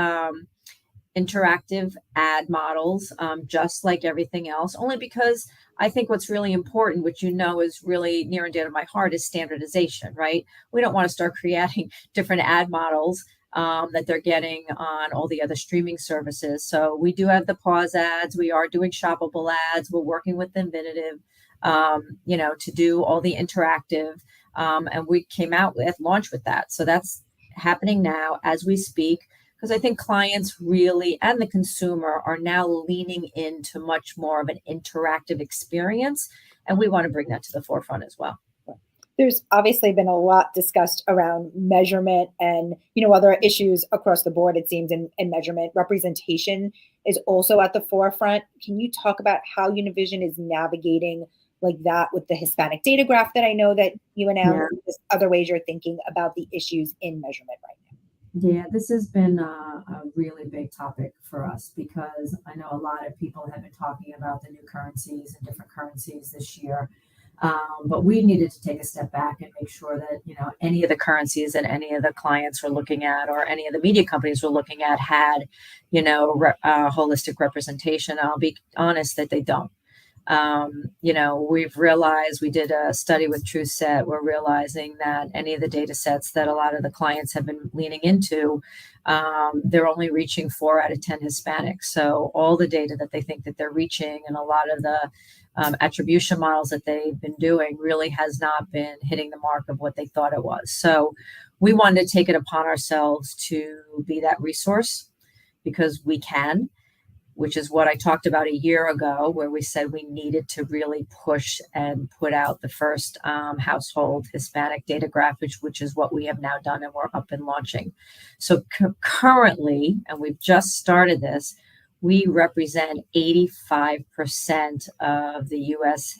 interactive ad models, just like everything else, only because I think what's really important, which is really near and dear to my heart, is standardization, right? We don't want to start creating different ad models that they're getting on all the other streaming services. So we do have the pause ads. We are doing shoppable ads. We're working with Infinitive, to do all the interactive. And we launched with that. So that's happening now as we speak, because I think clients really, and the consumer, are now leaning into much more of an interactive experience. And we want to bring that to the forefront as well. There's obviously been a lot discussed around measurement and, other issues across the board, it seems, in measurement. Representation is also at the forefront. Can you talk about how Univision is navigating like that with the Hispanic data graph that I know that you announced, yeah. Other ways you're thinking about the issues in measurement right now? Yeah, this has been a really big topic for us because I know a lot of people have been talking about the new currencies and different currencies this year. But we needed to take a step back and make sure that, any of the currencies that any of the clients were looking at or any of the media companies were looking at had, holistic representation. I'll be honest that they don't. We've realized, we did a study with TrueSet. We're realizing that any of the data sets that a lot of the clients have been leaning into, they're only reaching 4 out of 10 Hispanics. So all the data that they think that they're reaching and a lot of the attribution models that they've been doing really has not been hitting the mark of what they thought it was. So we wanted to take it upon ourselves to be that resource because we can, which is what I talked about a year ago, where we said we needed to really push and put out the first household Hispanic data graph, which is what we have now done and we're up and launching. So currently, and we've just started this, we represent 85% of the U.S.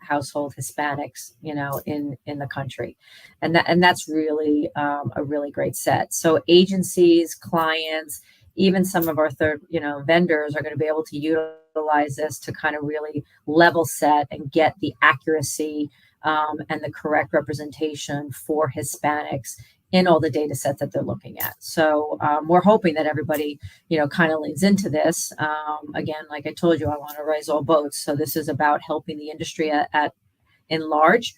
Household Hispanics, in the country, and that's really a really great set. So agencies, clients, even some of our third, vendors are going to be able to utilize this to kind of really level set and get the accuracy and the correct representation for Hispanics in all the data sets that they're looking at. So we're hoping that everybody, kind of leans into this. Again, like I told you, I want to raise all boats. So this is about helping the industry in large,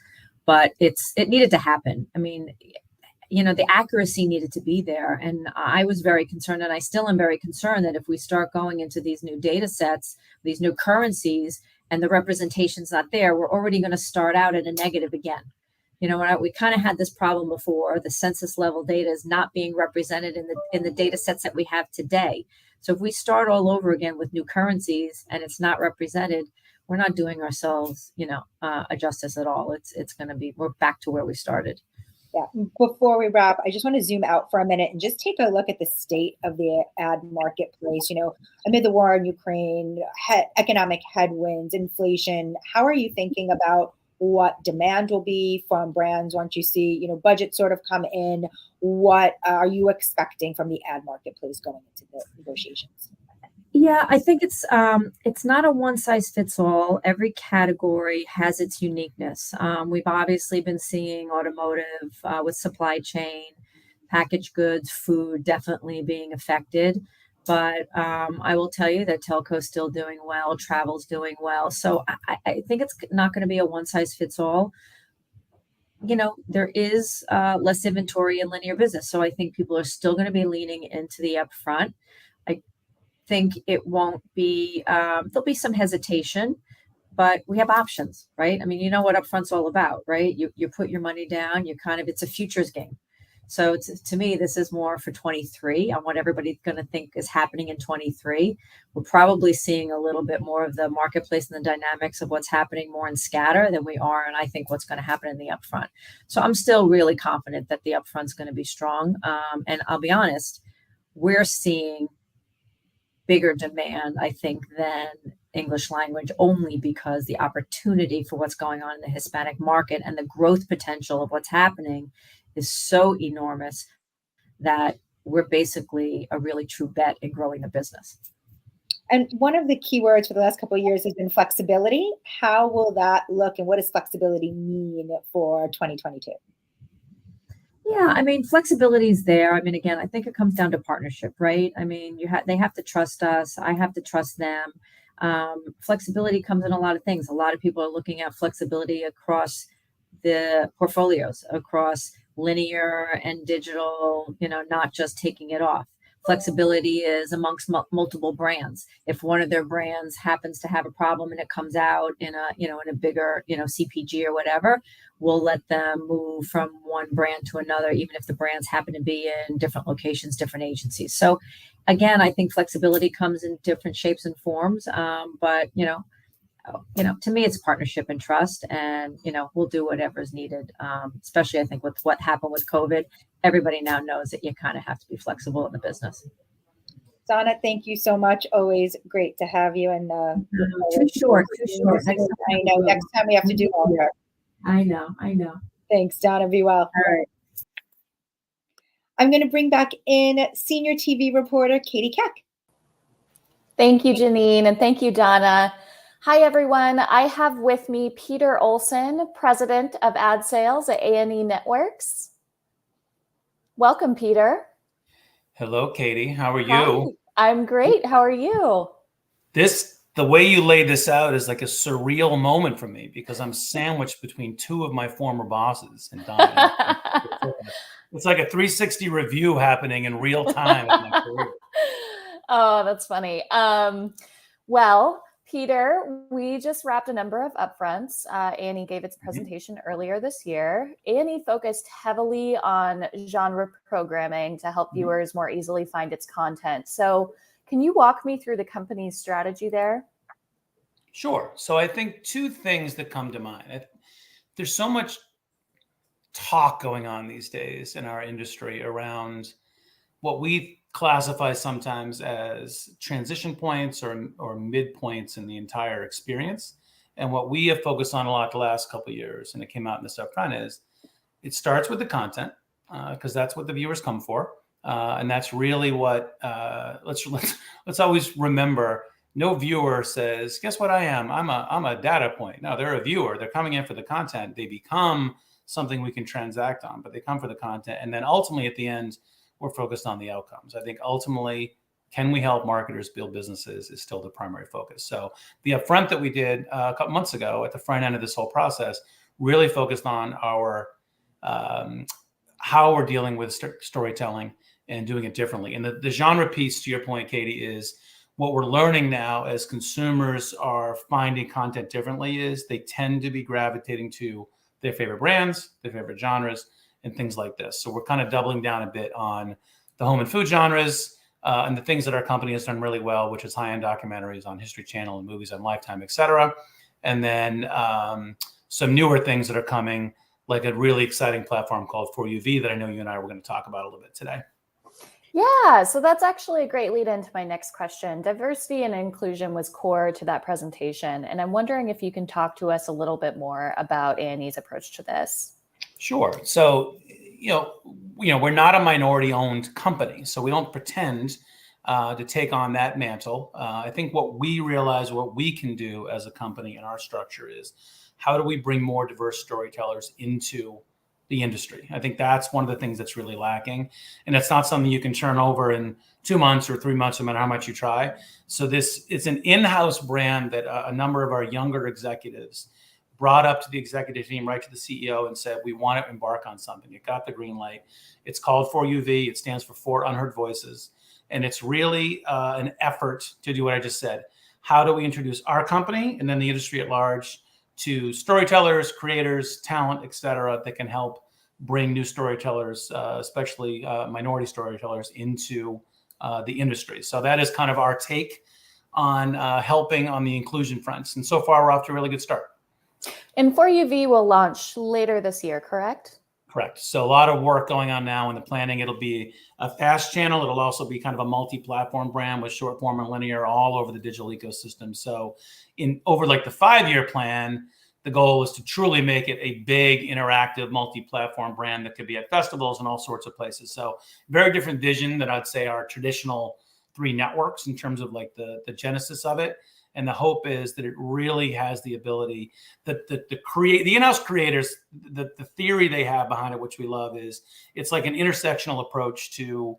but it needed to happen. I mean, the accuracy needed to be there. And I was very concerned, and I still am very concerned, that if we start going into these new data sets, these new currencies, and the representation's not there, we're already going to start out at a negative again. We kind of had this problem before. The census level data is not being represented in the data sets that we have today. So if we start all over again with new currencies and it's not represented, we're not doing ourselves, a justice at all. It's going to be, we're back to where we started. Yeah. Before we wrap, I just want to zoom out for a minute and just take a look at the state of the ad marketplace. Amid the war in Ukraine, economic headwinds, inflation, how are you thinking about what demand will be from brands once you see, budget sort of come in? What are you expecting from the ad marketplace going into the negotiations? Yeah, I think it's not a one size fits all. Every category has its uniqueness. We've obviously been seeing automotive with supply chain, packaged goods, food definitely being affected. But I will tell you that telco's still doing well, travel's doing well. So I think it's not going to be a one size fits all. There is less inventory in linear business. So I think people are still going to be leaning into the upfront. I think it won't be, there'll be some hesitation, but we have options, right? I mean, you know what upfront's all about, right? You put your money down, it's a futures game. So to me, this is more for 23 on what everybody's going to think is happening in 23. We're probably seeing a little bit more of the marketplace and the dynamics of what's happening more in scatter than we are, and I think what's going to happen in the upfront. So I'm still really confident that the upfront's going to be strong. And I'll be honest, we're seeing bigger demand, I think, than English language, only because the opportunity for what's going on in the Hispanic market and the growth potential of what's happening is so enormous that we're basically a really true bet in growing the business. And one of the key words for the last couple of years has been flexibility. How will that look, and what does flexibility mean for 2022? Yeah, I mean, flexibility is there. I mean, again, I think it comes down to partnership, right? I mean, they have to trust us. I have to trust them. Flexibility comes in a lot of things. A lot of people are looking at flexibility across the portfolios, across linear and digital, not just taking it off. Flexibility is amongst multiple brands. If one of their brands happens to have a problem and it comes out in a bigger, CPG or whatever, we'll let them move from one brand to another, even if the brands happen to be in different locations, different agencies. So again, I think flexibility comes in different shapes and forms. But to me, it's partnership and trust, and, we'll do whatever is needed. Especially I think with what happened with COVID, everybody now knows that you kind of have to be flexible in the business. Donna, thank you so much. Always great to have you. And too short. I know. Next time we have to do longer. I know. Thanks, Donna. Be well. All right. I'm going to bring back in senior TV reporter Katie Keck. Thank you, Janine, and thank you, Donna. Hi, everyone. I have with me Peter Olson, President of Ad Sales at A&E Networks. Welcome, Peter. Hello, Katie. How are you? Hi. I'm great. How are you? The way you laid this out is like a surreal moment for me, because I'm sandwiched between two of my former bosses and Donna. It's like a 360 review happening in real time of my career. Oh, that's funny. Well, Peter, we just wrapped a number of upfronts. A&E gave its presentation earlier this year. A&E focused heavily on genre programming to help viewers more easily find its content. So can you walk me through the company's strategy there? Sure. So I think two things that come to mind. There's so much talk going on these days in our industry around what we classify sometimes as transition points or midpoints in the entire experience. And what we have focused on a lot the last couple of years, and it came out in this upfront, is it starts with the content, because that's what the viewers come for. And that's really what, let's always remember, no viewer says, guess what I am? I'm a data point. No, they're a viewer. They're coming in for the content. They become something we can transact on, but they come for the content. And then ultimately at the end, we're focused on the outcomes. I think ultimately, can we help marketers build businesses is still the primary focus. So the upfront that we did a couple months ago at the front end of this whole process really focused on our how we're dealing with storytelling and doing it differently. And the genre piece, to your point, Katie, is what we're learning now as consumers are finding content differently is they tend to be gravitating to their favorite brands, their favorite genres, and things like this. So we're kind of doubling down a bit on the home and food genres and the things that our company has done really well, which is high-end documentaries on History Channel and movies on Lifetime, et cetera. And then some newer things that are coming, like a really exciting platform called 4UV that I know you and I were going to talk about a little bit today. Yeah, so that's actually a great lead into my next question. Diversity and inclusion was core to that presentation, and I'm wondering if you can talk to us a little bit more about A&E's approach to this. Sure. So, we're not a minority-owned company, so we don't pretend to take on that mantle. I think what we realize, what we can do as a company in our structure is, how do we bring more diverse storytellers into the industry? I think that's one of the things that's really lacking. And it's not something you can turn over in 2 months or 3 months, no matter how much you try. So it's an in-house brand that a number of our younger executives brought up to the executive team, right to the CEO, and said, we want to embark on something. It got the green light. It's called 4UV. It stands for 4 Unheard Voices. And it's really an effort to do what I just said. How do we introduce our company and then the industry at large to storytellers, creators, talent, et cetera, that can help bring new storytellers, especially minority storytellers, into the industry. So that is kind of our take on helping on the inclusion fronts. And so far, we're off to a really good start. And 4UV will launch later this year, correct? Correct. So a lot of work going on now in the planning. It'll be a fast channel. It'll also be kind of a multi-platform brand with short form and linear all over the digital ecosystem. So over like the 5-year plan, the goal is to truly make it a big interactive multi-platform brand that could be at festivals and all sorts of places. So very different vision than I'd say our traditional 3 networks in terms of like the genesis of it. And the hope is that it really has the ability that the in-house creators, the theory they have behind it, which we love, is it's like an intersectional approach to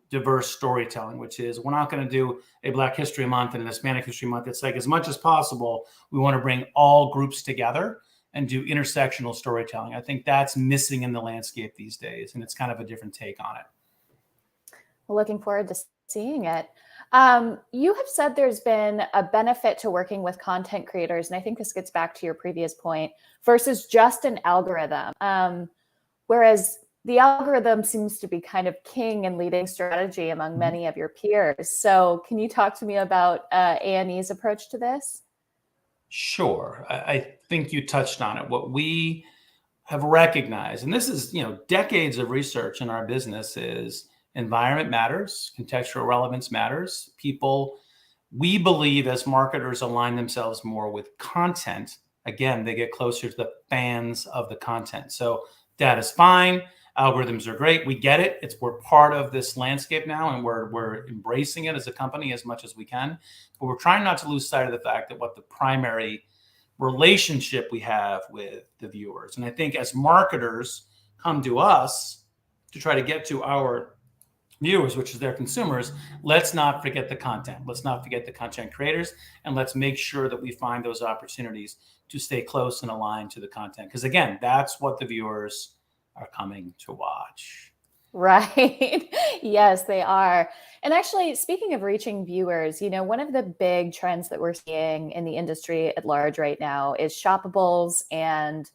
diverse storytelling, which is we're not going to do a Black History Month and an Hispanic History Month. It's like as much as possible, we want to bring all groups together and do intersectional storytelling. I think that's missing in the landscape these days, and it's kind of a different take on it. Well, looking forward to seeing it. You have said there's been a benefit to working with content creators, and I think this gets back to your previous point, versus just an algorithm. Whereas the algorithm seems to be kind of king and leading strategy among many of your peers. So can you talk to me about A&E's approach to this? Sure. I think you touched on it. What we have recognized, and this is, decades of research in our business, is environment matters, contextual relevance matters. We believe as marketers align themselves more with content, again, they get closer to the fans of the content. So data's fine. Algorithms are great. We get it. We're part of this landscape now, and we're embracing it as a company as much as we can. But we're trying not to lose sight of the fact that what the primary relationship we have with the viewers. And I think as marketers come to us to try to get to our viewers, which is their consumers, let's not forget the content. Let's not forget the content creators, and let's make sure that we find those opportunities to stay close and aligned to the content. Because again, that's what the viewers are coming to watch. Right. Yes, they are. And actually, speaking of reaching viewers, one of the big trends that we're seeing in the industry at large right now is shoppables and,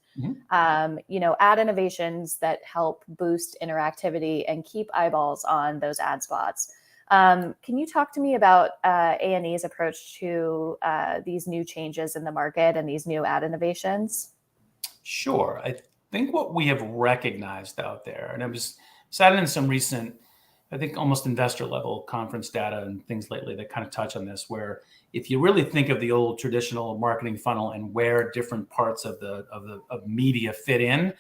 ad innovations that help boost interactivity and keep eyeballs on those ad spots. Can you talk to me about A&E's approach to these new changes in the market and these new ad innovations? Sure. I think what we have recognized out there, and I was sat in some recent, I think almost investor level conference data and things lately that kind of touch on this, where if you really think of the old traditional marketing funnel and where different parts of media fit in,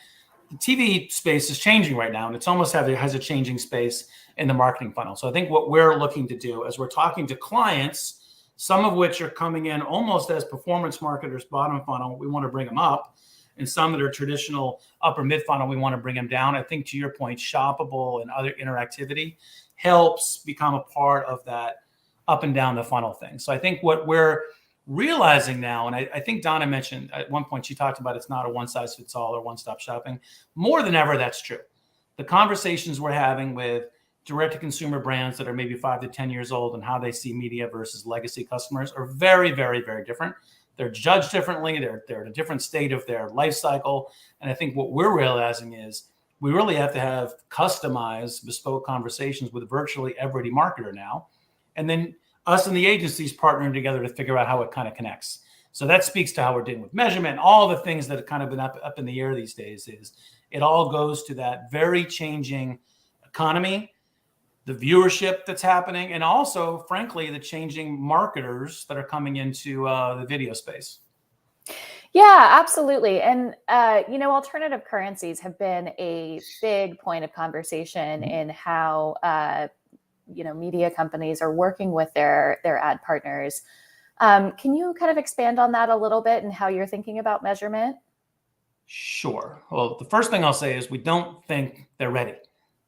the TV space is changing right now, and it's almost has a changing space in the marketing funnel. So I think what we're looking to do as we're talking to clients, some of which are coming in almost as performance marketers, bottom funnel, we want to bring them up. And some that are traditional upper mid funnel, we want to bring them down. I think to your point, shoppable and other interactivity helps become a part of that up and down the funnel thing. So I think what we're realizing now, and I think Donna mentioned at one point, she talked about it's not a one size fits all or one stop shopping. More than ever, that's true. the conversations we're having with direct-to-consumer brands that are maybe 5 to 10 years old and how they see media versus legacy customers are very, very, very different. They're judged differently. They're in a different state of their life cycle. And I think what we're realizing is we really have to have customized, bespoke conversations with virtually every marketer now. And then us and the agencies partnering together to figure out how it kind of connects. So that speaks to how we're dealing with measurement. All the things that have kind of been up in the air these days is it all goes to that very changing economy, the viewership that's happening, and also, frankly, the changing marketers that are coming into the video space. Yeah, absolutely. And, alternative currencies have been a big point of conversation in how, media companies are working with their ad partners. Can you kind of expand on that a little bit and how you're thinking about measurement? Sure. Well, the first thing I'll say is we don't think they're ready.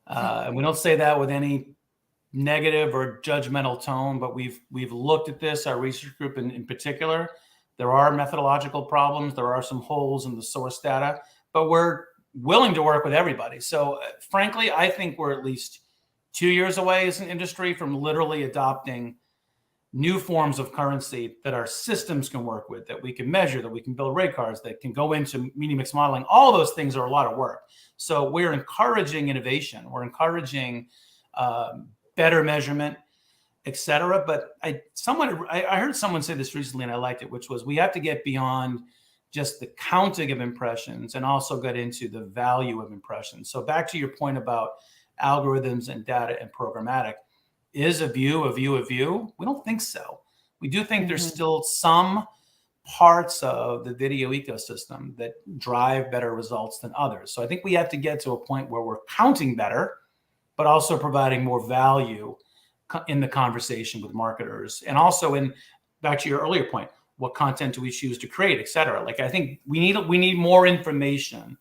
And we don't say that with any negative or judgmental tone, but we've looked at this, our research group in particular. There are methodological problems. There are some holes in the source data, but we're willing to work with everybody. So frankly, I think we're at least 2 years away as an industry from literally adopting new forms of currency that our systems can work with, that we can measure, that we can build rate cards, that can go into media mix modeling. All those things are a lot of work. So we're encouraging innovation. We're encouraging better measurement, et cetera. But I heard someone say this recently and I liked it, which was we have to get beyond just the counting of impressions and also get into the value of impressions. So back to your point about algorithms and data and programmatic, is a view a view a view? We don't think so. We do think there's still some parts of the video ecosystem that drive better results than others. So I think we have to get to a point where we're counting better, but also providing more value in the conversation with marketers. And also back to your earlier point, what content do we choose to create, et cetera? Like, I think we need more information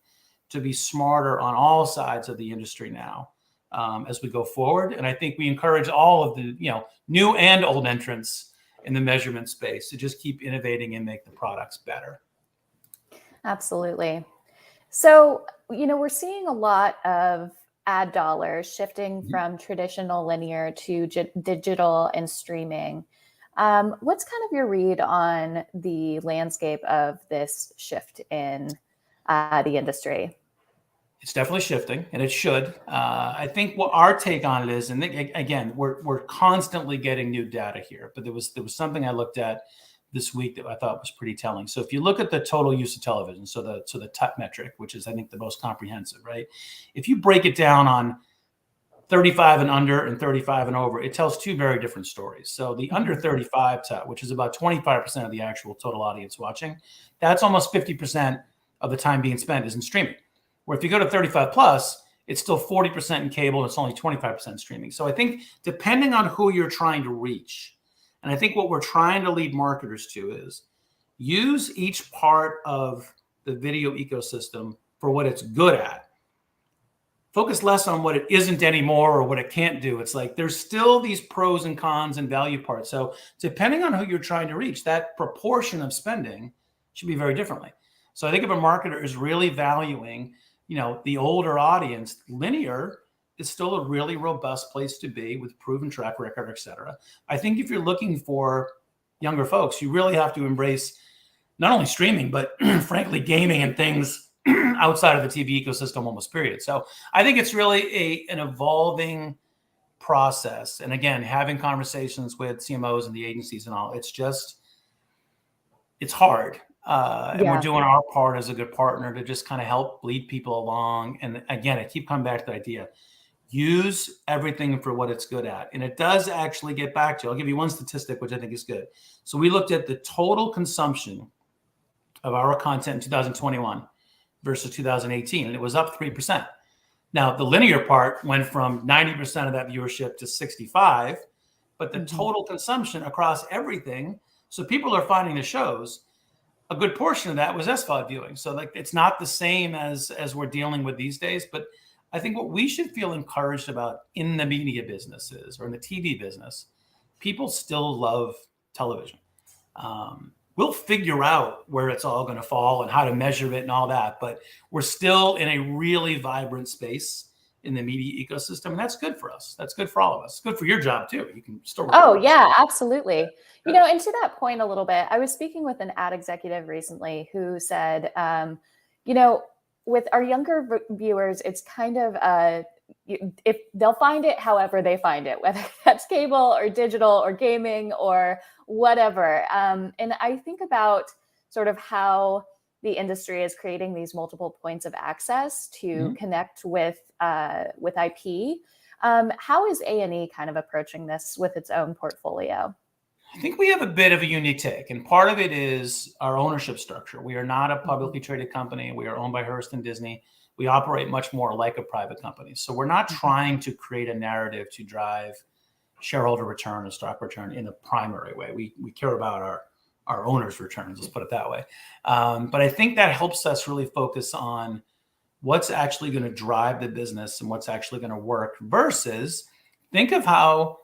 to be smarter on all sides of the industry now as we go forward. And I think we encourage all of the new and old entrants in the measurement space to just keep innovating and make the products better. Absolutely. So, we're seeing a lot of ad dollars shifting from traditional linear to digital and streaming. What's kind of your read on the landscape of this shift in the industry? It's definitely shifting, and it should. I think what our take on it is, and again, we're constantly getting new data here, but there was something I looked at this week that I thought was pretty telling. So if you look at the total use of television, so the TUT metric, which is I think the most comprehensive, right? If you break it down on 35 and under and 35 and over, it tells two very different stories. So the under 35 TUT, which is about 25% of the actual total audience watching, that's almost 50% of the time being spent is in streaming. Where if you go to 35 plus, it's still 40% in cable, and it's only 25% streaming. So I think depending on who you're trying to reach, and I think what we're trying to lead marketers to is use each part of the video ecosystem for what it's good at. Focus less on what it isn't anymore or what it can't do. It's like there's still these pros and cons and value parts. So depending on who you're trying to reach, that proportion of spending should be very differently. So I think if a marketer is really valuing the older audience, linear is still a really robust place to be with proven track record, et cetera. I think if you're looking for younger folks, you really have to embrace not only streaming, but frankly, gaming and things outside of the TV ecosystem almost period. So I think it's really an evolving process. And again, having conversations with CMOs and the agencies and all, it's hard. And we're doing our part as a good partner to just kind of help lead people along. And again, I keep coming back to the idea, use everything for what it's good at. And it does actually get back to, I'll give you one statistic, which I think is good. So we looked at the total consumption of our content in 2021 versus 2018, and it was up 3%. Now, the linear part went from 90% of that viewership to 65%, but the total consumption across everything, so people are finding the shows, a good portion of that was SVOD viewing. So like it's not the same as we're dealing with these days, but I think what we should feel encouraged about in the media businesses or in the TV business, people still love television. We'll figure out where it's all going to fall and how to measure it and all that, but we're still in a really vibrant space in the media ecosystem. And that's good for us. That's good for all of us. It's good for your job too. You can still Oh, yeah, absolutely. You know, and to that point a little bit, I was speaking with an ad executive recently who said, you know, with our younger viewers, it's kind of if they'll find it however they find it, whether that's cable or digital or gaming or whatever. And I think about sort of how the industry is creating these multiple points of access to connect with IP. How is A&E kind of approaching this with its own portfolio? I think we have a bit of a unique take, and part of it is our ownership structure. We are not a publicly traded company. We are owned by Hearst and Disney. We operate much more like a private company. So we're not trying to create a narrative to drive shareholder return or stock return in a primary way. We care about our owners' returns, let's put it that way. But I think that helps us really focus on what's actually going to drive the business and what's actually going to work, versus think of how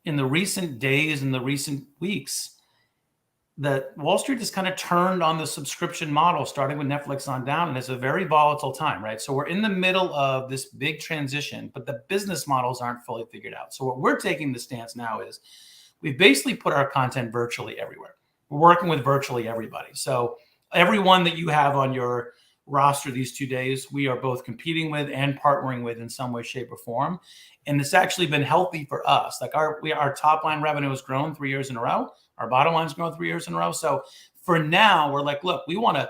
in the recent days and the recent weeks that Wall Street has kind of turned on the subscription model, starting with Netflix on down, and it's a very volatile time, right? So we're in the middle of this big transition, but the business models aren't fully figured out. So what we're taking the stance now is we've basically put our content virtually everywhere. We're working with virtually everybody. So everyone that you have on your roster these 2 days, we are both competing with and partnering with in some way, shape, or form. And it's actually been healthy for us. Like our top line revenue has grown 3 years in a row. Our bottom line's grown 3 years in a row. So for now, we're like, look, we want to,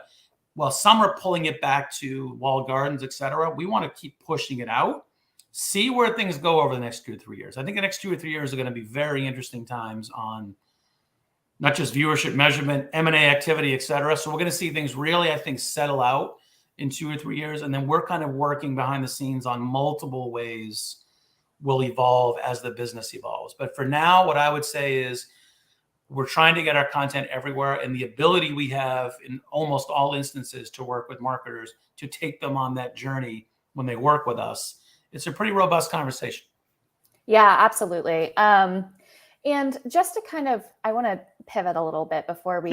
well, some are pulling it back to walled gardens, et cetera. We want to keep pushing it out, see where things go over the next 2 or 3 years. I think the next 2 or 3 years are going to be very interesting times on not just viewership measurement, M&A activity, et cetera. So we're going to see things really, I think, settle out in 2 or 3 years. And then we're kind of working behind the scenes on multiple ways will evolve as the business evolves. But for now, what I would say is we're trying to get our content everywhere, and the ability we have in almost all instances to work with marketers to take them on that journey when they work with us. It's a pretty robust conversation. Yeah, absolutely. And just to kind of, I want to pivot a little bit before we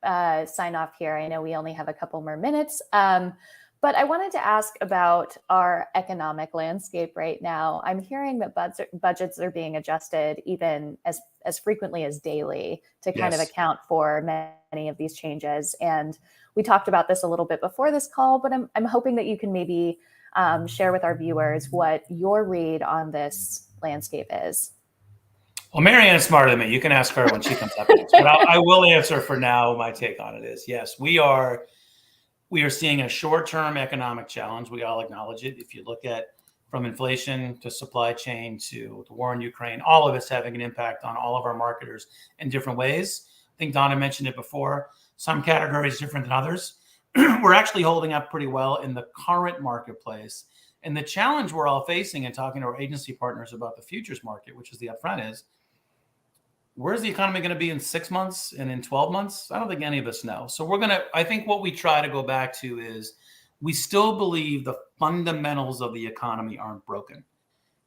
sign off here. I know we only have a couple more minutes, but I wanted to ask about our economic landscape right now. I'm hearing that budgets are being adjusted even as frequently as daily to kind of account for many of these changes. And we talked about this a little bit before this call, but I'm hoping that you can maybe share with our viewers what your read on this landscape is. Well, Marianne's smarter than me. You can ask her when she comes up next. But I will answer for now. My take on it is, yes, we are seeing a short-term economic challenge. We all acknowledge it. If you look at from inflation to supply chain to the war in Ukraine, all of it's having an impact on all of our marketers in different ways. I think Donna mentioned it before. Some categories different than others. We're actually holding up pretty well in the current marketplace. And the challenge we're all facing and talking to our agency partners about the futures market, which is the upfront, is where's the economy going to be in 6 months and in 12 months? I don't think any of us know. So I think what we try to go back to is we still believe the fundamentals of the economy aren't broken.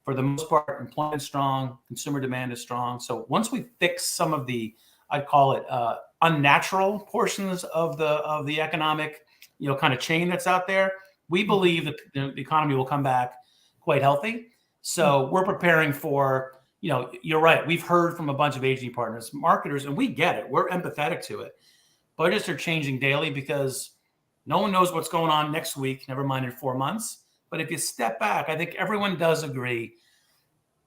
For the most part, employment is strong, consumer demand is strong. So once we fix some of the, I'd call it unnatural portions of the economic, kind of chain that's out there, we believe that the economy will come back quite healthy. So we're preparing for, you're right. We've heard from a bunch of agency partners, marketers, and we get it. We're empathetic to it. Budgets are changing daily because no one knows what's going on next week, never mind in 4 months. But if you step back, I think everyone does agree.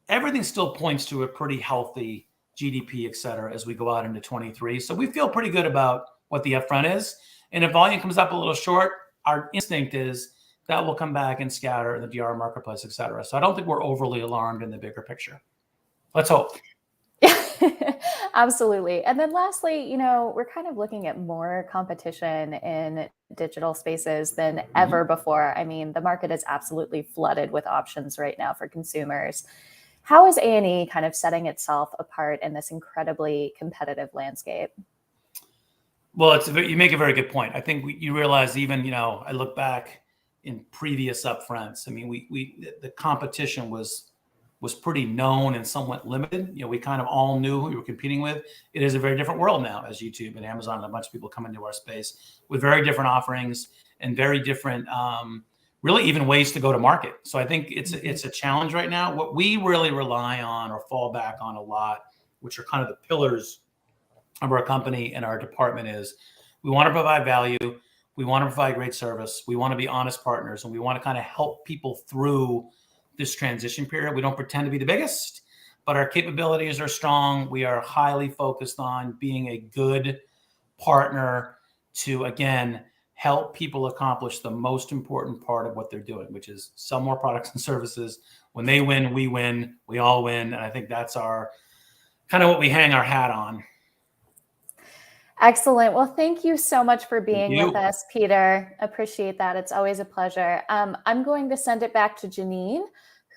Everything still points to a pretty healthy GDP, et cetera, as we go out into 23. So we feel pretty good about what the upfront is. And if volume comes up a little short, our instinct is that will come back and scatter in the DR marketplace, et cetera. So I don't think we're overly alarmed in the bigger picture. Let's hope. Absolutely. And then lastly, we're kind of looking at more competition in digital spaces than ever before. I mean, the market is absolutely flooded with options right now for consumers. How is A&E kind of setting itself apart in this incredibly competitive landscape? Well, you make a very good point. I think you realize even, I look back in previous upfronts. I mean, the competition was pretty known and somewhat limited. We kind of all knew who we were competing with. It is a very different world now as YouTube and Amazon and a bunch of people come into our space with very different offerings and very different really even ways to go to market. So I think it's a challenge right now. What we really rely on or fall back on a lot, which are kind of the pillars of our company and our department, is we want to provide value. We want to provide great service. We want to be honest partners, and we want to kind of help people through this transition period. We don't pretend to be the biggest, but our capabilities are strong. We are highly focused on being a good partner to, again, help people accomplish the most important part of what they're doing, which is sell more products and services. When they win, we all win. And I think that's our kind of what we hang our hat on. Excellent. Well, thank you so much for being with us, Peter. Appreciate that. It's always a pleasure. I'm going to send it back to Janine,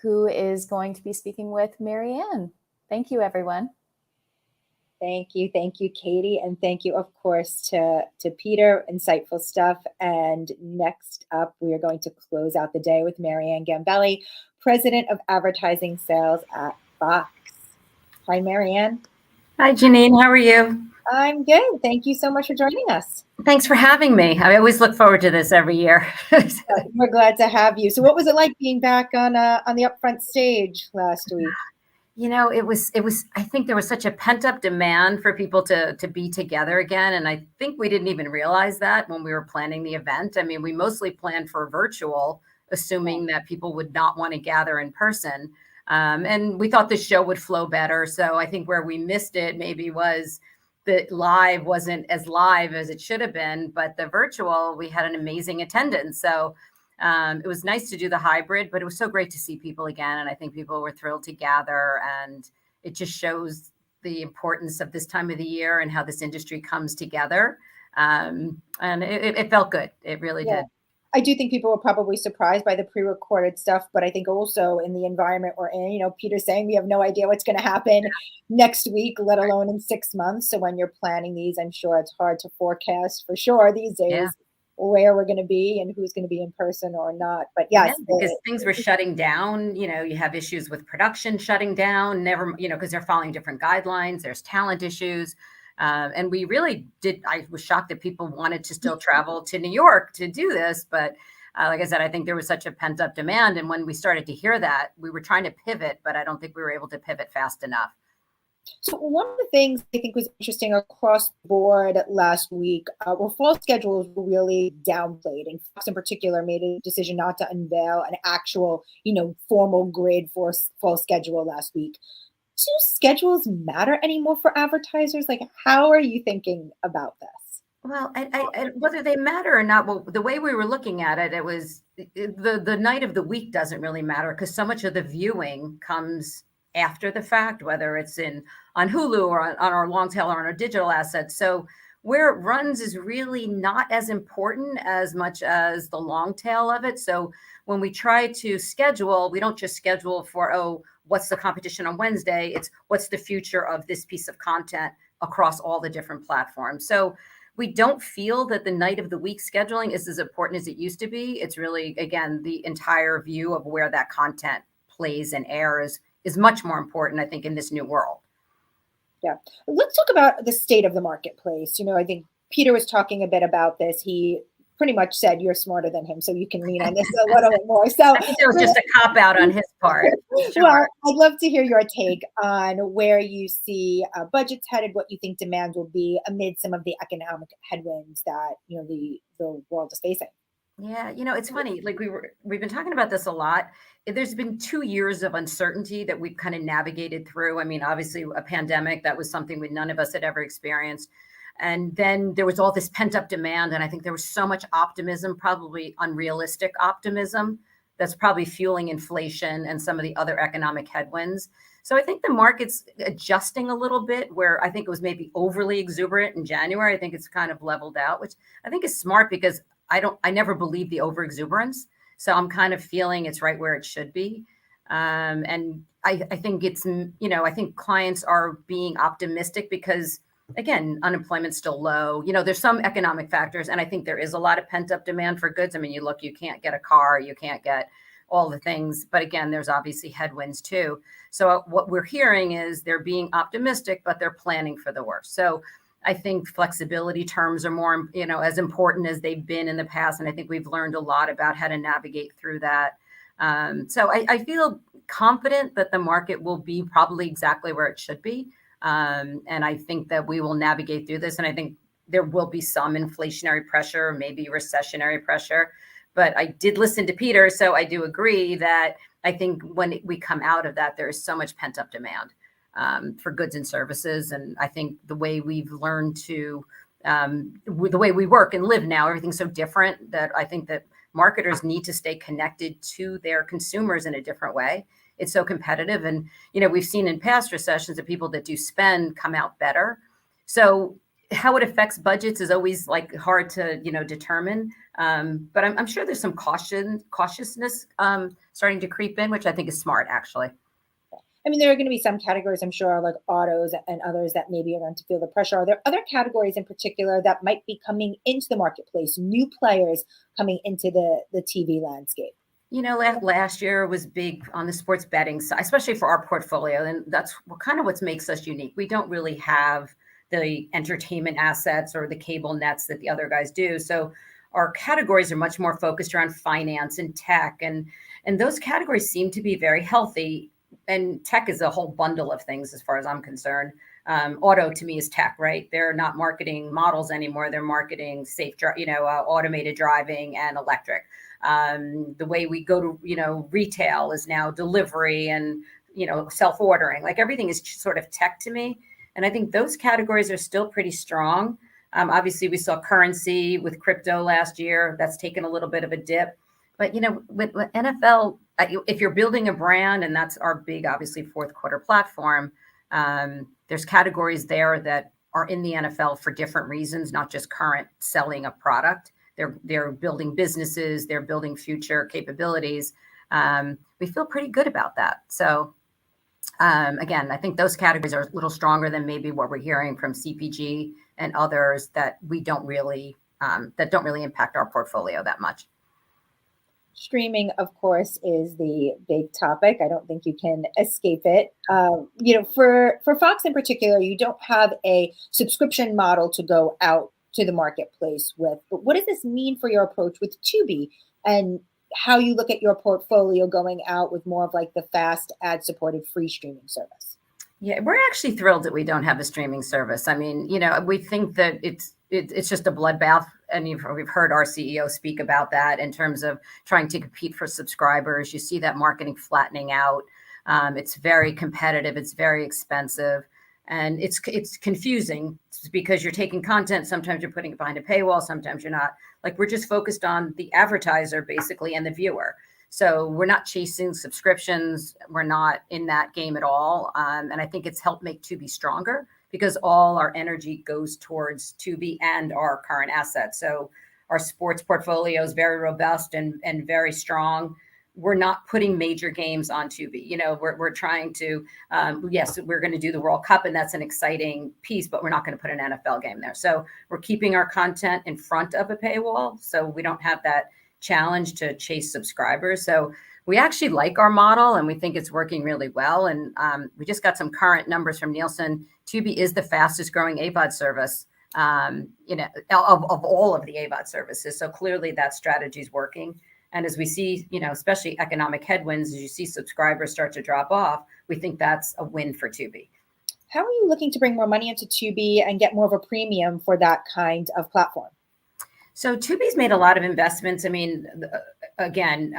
who is going to be speaking with Marianne. Thank you, everyone. Thank you, Katie, and thank you, of course, to Peter. Insightful stuff. And next up, we are going to close out the day with Marianne Gambelli, President of Advertising Sales at Fox. Hi, Marianne. Hi, Janine. How are you? I'm good. Thank you so much for joining us. Thanks for having me. I always look forward to this every year. We're glad to have you. So what was it like being back on the upfront stage last week? You know, it was, I think there was such a pent up demand for people to be together again. And I think we didn't even realize that when we were planning the event. I mean, we mostly planned for virtual, assuming that people would not want to gather in person. And we thought the show would flow better. So I think where we missed it maybe was the live wasn't as live as it should have been, but the virtual, we had an amazing attendance. So it was nice to do the hybrid, but it was so great to see people again. And I think people were thrilled to gather, and it just shows the importance of this time of the year and how this industry comes together. And it felt good. It really did. I do think people were probably surprised by the pre-recorded stuff, but I think also in the environment we're in, Peter's saying we have no idea what's going to happen next week, let alone in 6 months. So when you're planning these, I'm sure it's hard to forecast for sure these days where we're going to be and who's going to be in person or not. But yes, because things were shutting down. You have issues with production shutting down, because they're following different guidelines. There's talent issues. And we really did. I was shocked that people wanted to still travel to New York to do this. But like I said, I think there was such a pent up demand. And when we started to hear that, we were trying to pivot, but I don't think we were able to pivot fast enough. So one of the things I think was interesting across the board last week were fall schedules were really downplayed. And Fox in particular made a decision not to unveil an actual, formal grid for fall schedule last week. Do schedules matter anymore for advertisers? Like, how are you thinking about this? Well, I whether they matter or not, well, the way we were looking at it, it was the night of the week doesn't really matter because so much of the viewing comes after the fact, whether it's on Hulu or on our long tail or on our digital assets. So where it runs is really not as important as much as the long tail of it. So when we try to schedule, we don't just schedule for, what's the competition on Wednesday? It's what's the future of this piece of content across all the different platforms. So we don't feel that the night of the week scheduling is as important as it used to be. It's really, again, the entire view of where that content plays and airs is much more important, I think, in this new world. Yeah. Let's talk about the state of the marketplace. I think Peter was talking a bit about this. He pretty much said you're smarter than him, so you can lean on this a little bit more. So I think it was just a cop out on his part. Sure. Well, I'd love to hear your take on where you see budgets headed, what you think demand will be amid some of the economic headwinds that the world is facing. Yeah, it's funny. Like we've been talking about this a lot. There's been 2 years of uncertainty that we've kind of navigated through. I mean, obviously a pandemic, that was something none of us had ever experienced. And then there was all this pent up demand. And I think there was so much optimism, probably unrealistic optimism, that's probably fueling inflation and some of the other economic headwinds. So I think the market's adjusting a little bit, where I think it was maybe overly exuberant in January. I think it's kind of leveled out, which I think is smart because I never believe the over exuberance. So I'm kind of feeling it's right where it should be. And I think it's, I think clients are being optimistic because, again, unemployment's still low. There's some economic factors, and I think there is a lot of pent up demand for goods. I mean, you can't get a car, you can't get all the things. But again, there's obviously headwinds too. So what we're hearing is they're being optimistic, but they're planning for the worst. So I think flexibility terms are more, as important as they've been in the past. And I think we've learned a lot about how to navigate through that. So I feel confident that the market will be probably exactly where it should be. And I think that we will navigate through this. And I think there will be some inflationary pressure, maybe recessionary pressure. But I did listen to Peter, so I do agree that I think when we come out of that, there is so much pent up demand for goods and services. And I think the way we've learned to, the way we work and live now, everything's so different that I think that marketers need to stay connected to their consumers in a different way. It's so competitive. And, we've seen in past recessions that people that do spend come out better. So how it affects budgets is always like hard to, determine. But I'm sure there's some cautiousness starting to creep in, which I think is smart, actually. I mean, there are going to be some categories, I'm sure, like autos and others that maybe are going to feel the pressure. Are there other categories in particular that might be coming into the marketplace, new players coming into the TV landscape? Last year was big on the sports betting side, especially for our portfolio. And that's kind of what makes us unique. We don't really have the entertainment assets or the cable nets that the other guys do. So our categories are much more focused around finance and tech. And those categories seem to be very healthy. And tech is a whole bundle of things as far as I'm concerned. Auto to me is tech, right? They're not marketing models anymore. They're marketing safe, automated driving and electric. The way we go to, retail is now delivery and, self-ordering. Like everything is sort of tech to me. And I think those categories are still pretty strong. Obviously, we saw currency with crypto last year. That's taken a little bit of a dip. But, with NFL, if you're building a brand, and that's our big, obviously, fourth quarter platform, there's categories there that are in the NFL for different reasons, not just current selling of product. They're building businesses. They're building future capabilities. We feel pretty good about that. So, again, I think those categories are a little stronger than maybe what we're hearing from CPG and others that don't really impact our portfolio that much. Streaming, of course, is the big topic. I don't think you can escape it. For Fox in particular, you don't have a subscription model to go out to the marketplace with. But what does this mean for your approach with Tubi and how you look at your portfolio going out with more of like the fast ad-supported free streaming service? Yeah, we're actually thrilled that we don't have a streaming service. I mean, we think that it's just a bloodbath. And we've heard our CEO speak about that in terms of trying to compete for subscribers. You see that marketing flattening out. It's very competitive. It's very expensive. And it's confusing because you're taking content. Sometimes you're putting it behind a paywall. Sometimes you're not. Like we're just focused on the advertiser basically and the viewer. So we're not chasing subscriptions. We're not in that game at all. And I think it's helped make Tubi stronger because all our energy goes towards Tubi and our current assets. So our sports portfolio is very robust and very strong. We're not putting major games on Tubi. We're trying to, yes, we're going to do the World Cup and that's an exciting piece, but we're not going to put an NFL game there. So we're keeping our content in front of a paywall. So we don't have that challenge to chase subscribers. So we actually like our model and we think it's working really well. And we just got some current numbers from Nielsen. Tubi is the fastest growing AVOD service, of all of the AVOD services. So clearly that strategy is working. And as we see, especially economic headwinds, as you see subscribers start to drop off, we think that's a win for Tubi. How are you looking to bring more money into Tubi and get more of a premium for that kind of platform? So Tubi's made a lot of investments. I mean, again,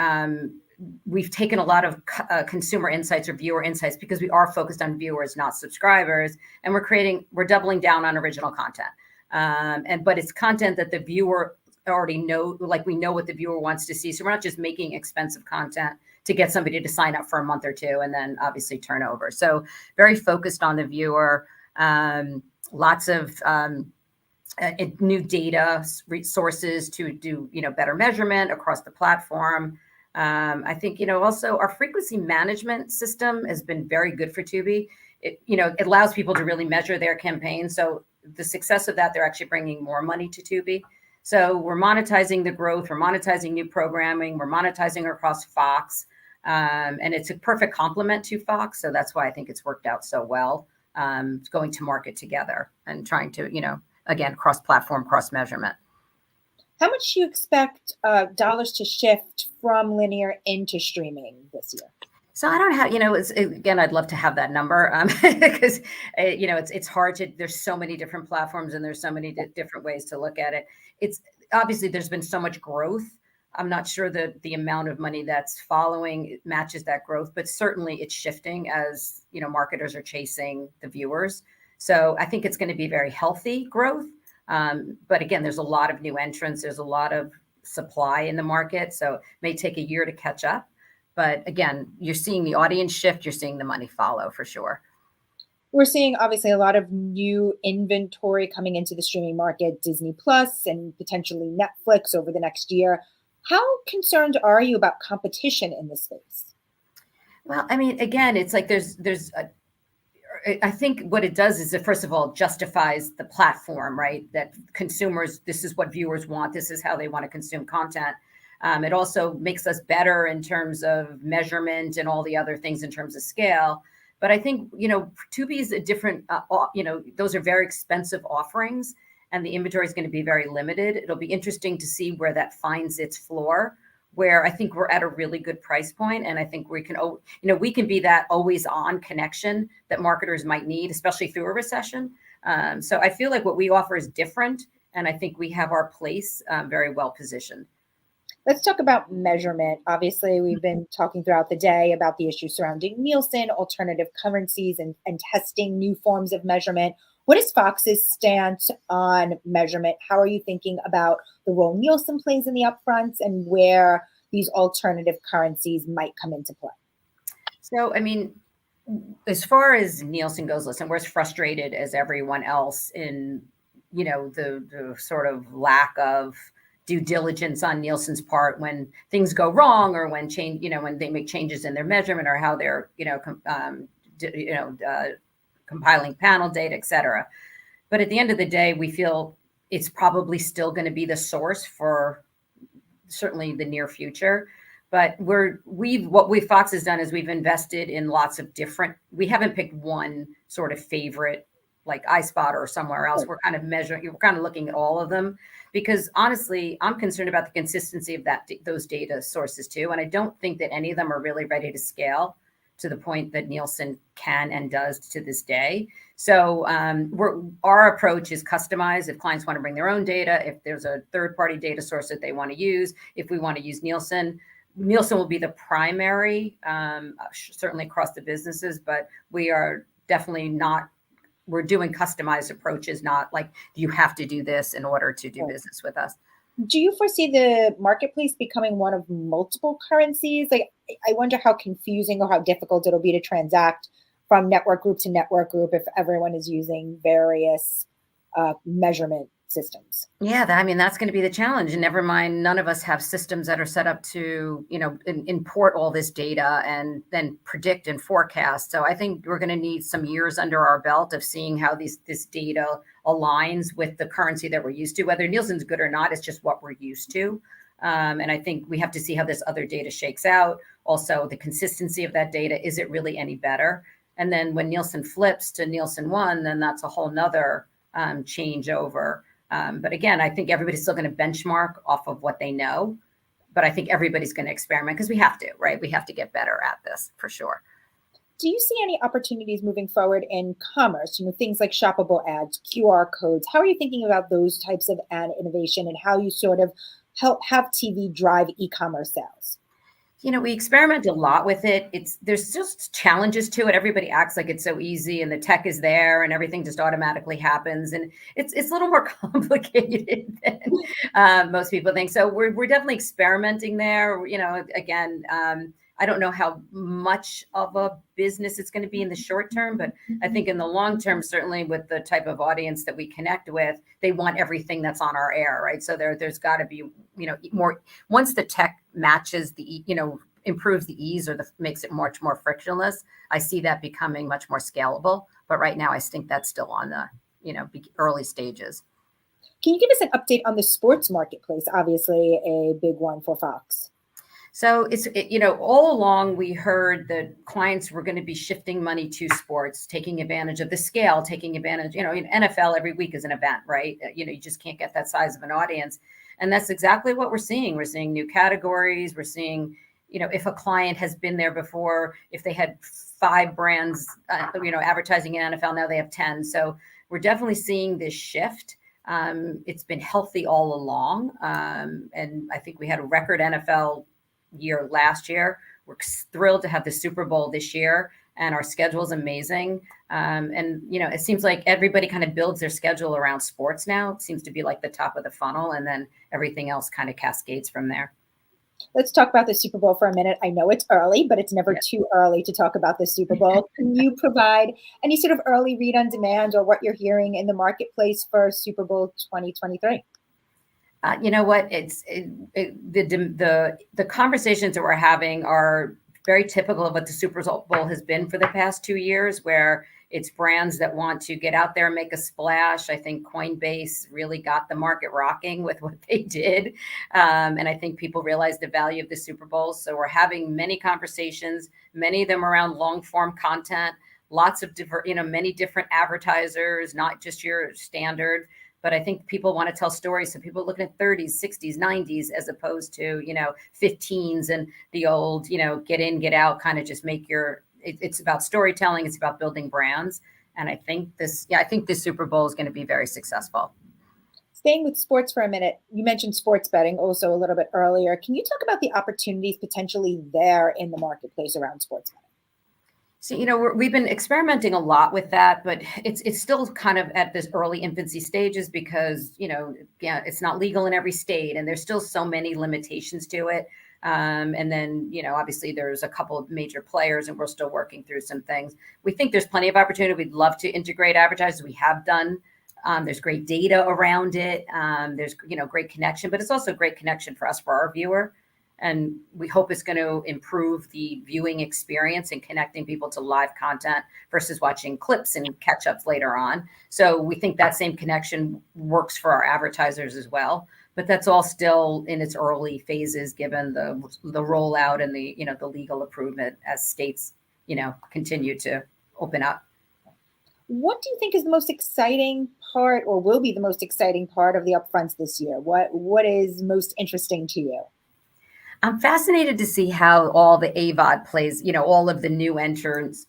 we've taken a lot of consumer insights or viewer insights because we are focused on viewers, not subscribers. And we're doubling down on original content. But it's content that the viewer already know, like we know what the viewer wants to see. So we're not just making expensive content to get somebody to sign up for a month or two and then obviously turn over. So very focused on the viewer, lots of new data resources to do, better measurement across the platform. I think, also our frequency management system has been very good for Tubi. It allows people to really measure their campaigns. So the success of that, they're actually bringing more money to Tubi. So we're monetizing the growth, we're monetizing new programming, we're monetizing across Fox. And it's a perfect complement to Fox. So that's why I think it's worked out so well. going to market together and trying to, again, cross-platform, cross-measurement. How much do you expect dollars to shift from linear into streaming this year? So I don't have, again, I'd love to have that number because, it's hard to, there's so many different platforms and there's so many different ways to look at it. It's obviously there's been so much growth. I'm not sure that the amount of money that's following matches that growth, but certainly it's shifting as, marketers are chasing the viewers. So I think it's going to be very healthy growth. But again, there's a lot of new entrants. There's a lot of supply in the market. So it may take a year to catch up. But again, you're seeing the audience shift. You're seeing the money follow for sure. We're seeing obviously a lot of new inventory coming into the streaming market, Disney Plus and potentially Netflix over the next year. How concerned are you about competition in this space? Well, I mean, again, it's like I think what it does is it, first of all, justifies the platform, right? That consumers, this is what viewers want. This is how they want to consume content. It also makes us better in terms of measurement and all the other things in terms of scale. But I think, Tubi is a different, those are very expensive offerings and the inventory is going to be very limited. It'll be interesting to see where that finds its floor, where I think we're at a really good price point. And I think we can be that always on connection that marketers might need, especially through a recession. So I feel like what we offer is different. And I think we have our place very well positioned. Let's talk about measurement. Obviously, we've been talking throughout the day about the issues surrounding Nielsen, alternative currencies, and testing new forms of measurement. What is Fox's stance on measurement? How are you thinking about the role Nielsen plays in the upfronts and where these alternative currencies might come into play? So, I mean, as far as Nielsen goes, listen, we're as frustrated as everyone else in, the sort of lack of due diligence on Nielsen's part when things go wrong or when when they make changes in their measurement or how they're, compiling panel data, et cetera. But at the end of the day, we feel it's probably still going to be the source for certainly the near future. But what Fox has done is we've invested in lots of we haven't picked one sort of favorite like iSpot or somewhere else. We're kind of we're kind of looking at all of them because honestly, I'm concerned about the consistency of those data sources too. And I don't think that any of them are really ready to scale to the point that Nielsen can and does to this day. So our approach is customized. If clients want to bring their own data, if there's a third-party data source that they want to use, if we want to use Nielsen will be the primary, certainly across the businesses, but we are definitely not, we're doing customized approaches, not like you have to do this in order to do business with us. Do you foresee the marketplace becoming one of multiple currencies? Like, I wonder how confusing or how difficult it'll be to transact from network group to network group if everyone is using various measurement systems. Yeah, that's going to be the challenge. And never mind, none of us have systems that are set up to, import all this data and then predict and forecast. So I think we're going to need some years under our belt of seeing how this data aligns with the currency that we're used to. Whether Nielsen's good or not, it's just what we're used to. And I think we have to see how this other data shakes out. Also, the consistency of that data, is it really any better? And then when Nielsen flips to Nielsen 1, then that's a whole nother changeover. But again, I think everybody's still going to benchmark off of what they know. But I think everybody's going to experiment because we have to, right? We have to get better at this for sure. Do you see any opportunities moving forward in commerce? Things like shoppable ads, QR codes. How are you thinking about those types of ad innovation and how you sort of help have TV drive e-commerce sales? We experiment a lot with it. There's just challenges to it. Everybody acts like it's so easy and the tech is there and everything just automatically happens. And it's a little more complicated than most people think. So we're definitely experimenting there. Again, I don't know how much of a business it's going to be in the short term, but I think in the long term, certainly with the type of audience that we connect with, they want everything that's on our air, right? So there's got to be, more, once the tech matches the, improves the ease or makes it much more frictionless, I see that becoming much more scalable. But right now, I think that's still on the, early stages. Can you give us an update on the sports marketplace? Obviously a big one for Fox. So all along we heard that clients were going to be shifting money to sports, taking advantage of the scale, taking advantage, in NFL every week is an event, right? You just can't get that size of an audience. And that's exactly what we're seeing. We're seeing new categories. We're seeing, if a client has been there before, if they had 5 brands, advertising in NFL, now they have 10. So we're definitely seeing this shift. It's been healthy all along. And I think we had a record NFL year last year. We're thrilled to have the Super Bowl this year, and our schedule is amazing. It seems like everybody kind of builds their schedule around sports now. It seems to be like the top of the funnel, and then everything else kind of cascades from there. Let's talk about the Super Bowl for a minute. I know it's early, but it's never too early to talk about the Super Bowl. Can you provide any sort of early read on demand or what you're hearing in the marketplace for Super Bowl 2023? You know what? The conversations that we're having are very typical of what the Super Bowl has been for the past 2 years, where it's brands that want to get out there and make a splash. I think Coinbase really got the market rocking with what they did. And I think people realize the value of the Super Bowl. So we're having many conversations, many of them around long form content, lots of different, many different advertisers, not just your standard. But I think people want to tell stories. So people are looking at 30s, 60s, 90s, as opposed to, 15s and the old, get in, get out, kind of just make it's about storytelling. It's about building brands. And I think this Super Bowl is going to be very successful. Staying with sports for a minute, you mentioned sports betting also a little bit earlier. Can you talk about the opportunities potentially there in the marketplace around sports betting? So, we've been experimenting a lot with that, but it's still kind of at this early infancy stages because, it's not legal in every state and there's still so many limitations to it. And then, obviously there's a couple of major players and we're still working through some things. We think there's plenty of opportunity. We'd love to integrate advertisers. We have done. There's great data around it. There's, great connection, but it's also great connection for us, for our viewer. And we hope it's going to improve the viewing experience and connecting people to live content versus watching clips and catch-ups later on. So we think that same connection works for our advertisers as well. But that's all still in its early phases, given the rollout and the legal approval as states continue to open up. What do you think is the most exciting part, or will be the most exciting part of the upfronts this year? What is most interesting to you? I'm fascinated to see how all the AVOD plays, all of the new entrants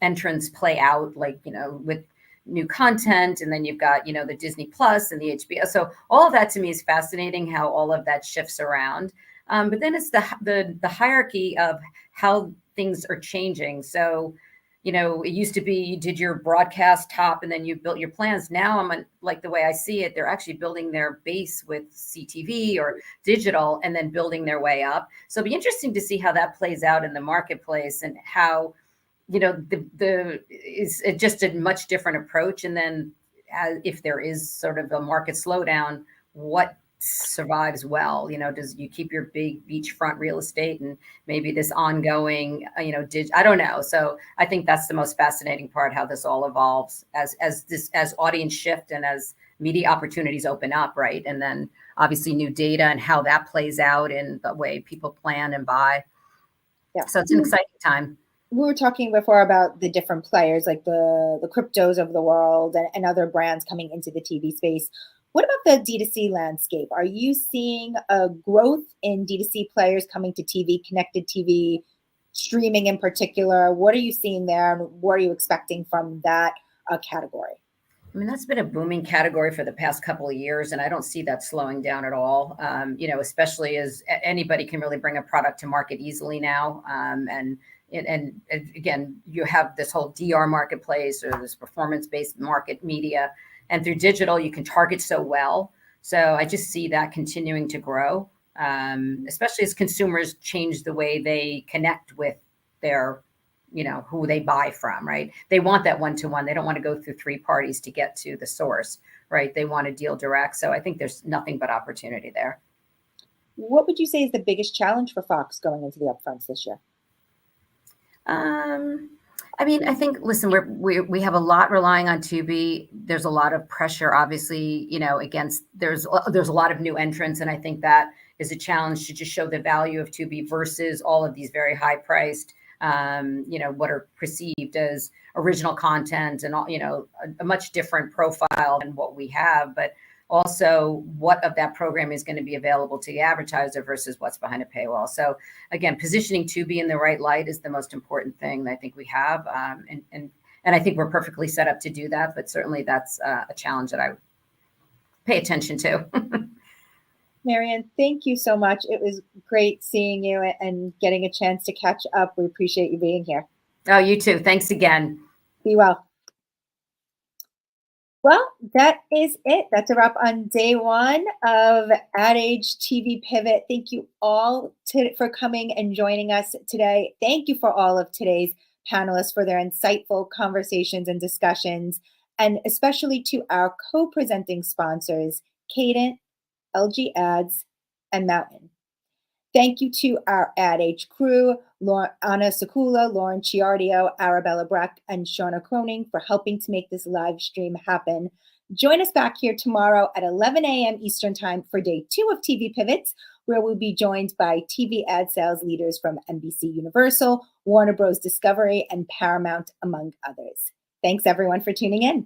play out, like, with new content. And then you've got, the Disney Plus and the HBO. So all of that to me is fascinating, how all of that shifts around. But then it's the hierarchy of how things are changing. So, it used to be you did your broadcast top and then you built your plans. Now like the way I see it, they're actually building their base with CTV or digital and then building their way up. So it'll be interesting to see how that plays out in the marketplace and how, is just a much different approach. And then if there is sort of a market slowdown, what survives well? Does you keep your big beachfront real estate and maybe this ongoing, I don't know. So I think that's the most fascinating part, how this all evolves as audience shift and as media opportunities open up, right? And then obviously new data and how that plays out in the way people plan and buy. Yeah. So it's an exciting time. We were talking before about the different players, like the cryptos of the world and other brands coming into the TV space. What about the D2C landscape? Are you seeing a growth in D2C players coming to TV, connected TV, streaming in particular? What are you seeing there, and what are you expecting from that category? I mean, that's been a booming category for the past couple of years, and I don't see that slowing down at all. Especially as anybody can really bring a product to market easily now. And again, you have this whole DR marketplace or this performance-based market media. And through digital, you can target so well. So I just see that continuing to grow, especially as consumers change the way they connect with their, who they buy from, right? They want that one-to-one. They don't want to go through 3 parties to get to the source, right? They want to deal direct. So I think there's nothing but opportunity there. What would you say is the biggest challenge for Fox going into the upfronts this year? I mean, I think, listen, we have a lot relying on Tubi. There's a lot of pressure, obviously, against there's a lot of new entrants. And I think that is a challenge to just show the value of Tubi versus all of these very high priced, what are perceived as original content and all, a much different profile than what we have, but also what of that program is going to be available to the advertiser versus what's behind a paywall. So again, positioning Tubi in the right light is the most important thing that I think we have. And I think we're perfectly set up to do that, but certainly that's a challenge that I pay attention to. Marianne, thank you so much. It was great seeing you and getting a chance to catch up. We appreciate you being here. Oh, you too. Thanks again. Be well. Well, that is it. That's a wrap on day one of Ad Age TV Pivot. Thank you all for coming and joining us today. Thank you for all of today's panelists for their insightful conversations and discussions, and especially to our co-presenting sponsors, Cadent, LG Ads, and Mountain. Thank you to our Ad Age crew, Anna Sakula, Lauren Ciardio, Arabella Breck, and Shauna Croning for helping to make this live stream happen. Join us back here tomorrow at 11 a.m. Eastern Time for day 2 of TV Pivots, where we'll be joined by TV ad sales leaders from NBC Universal, Warner Bros. Discovery, and Paramount, among others. Thanks, everyone, for tuning in.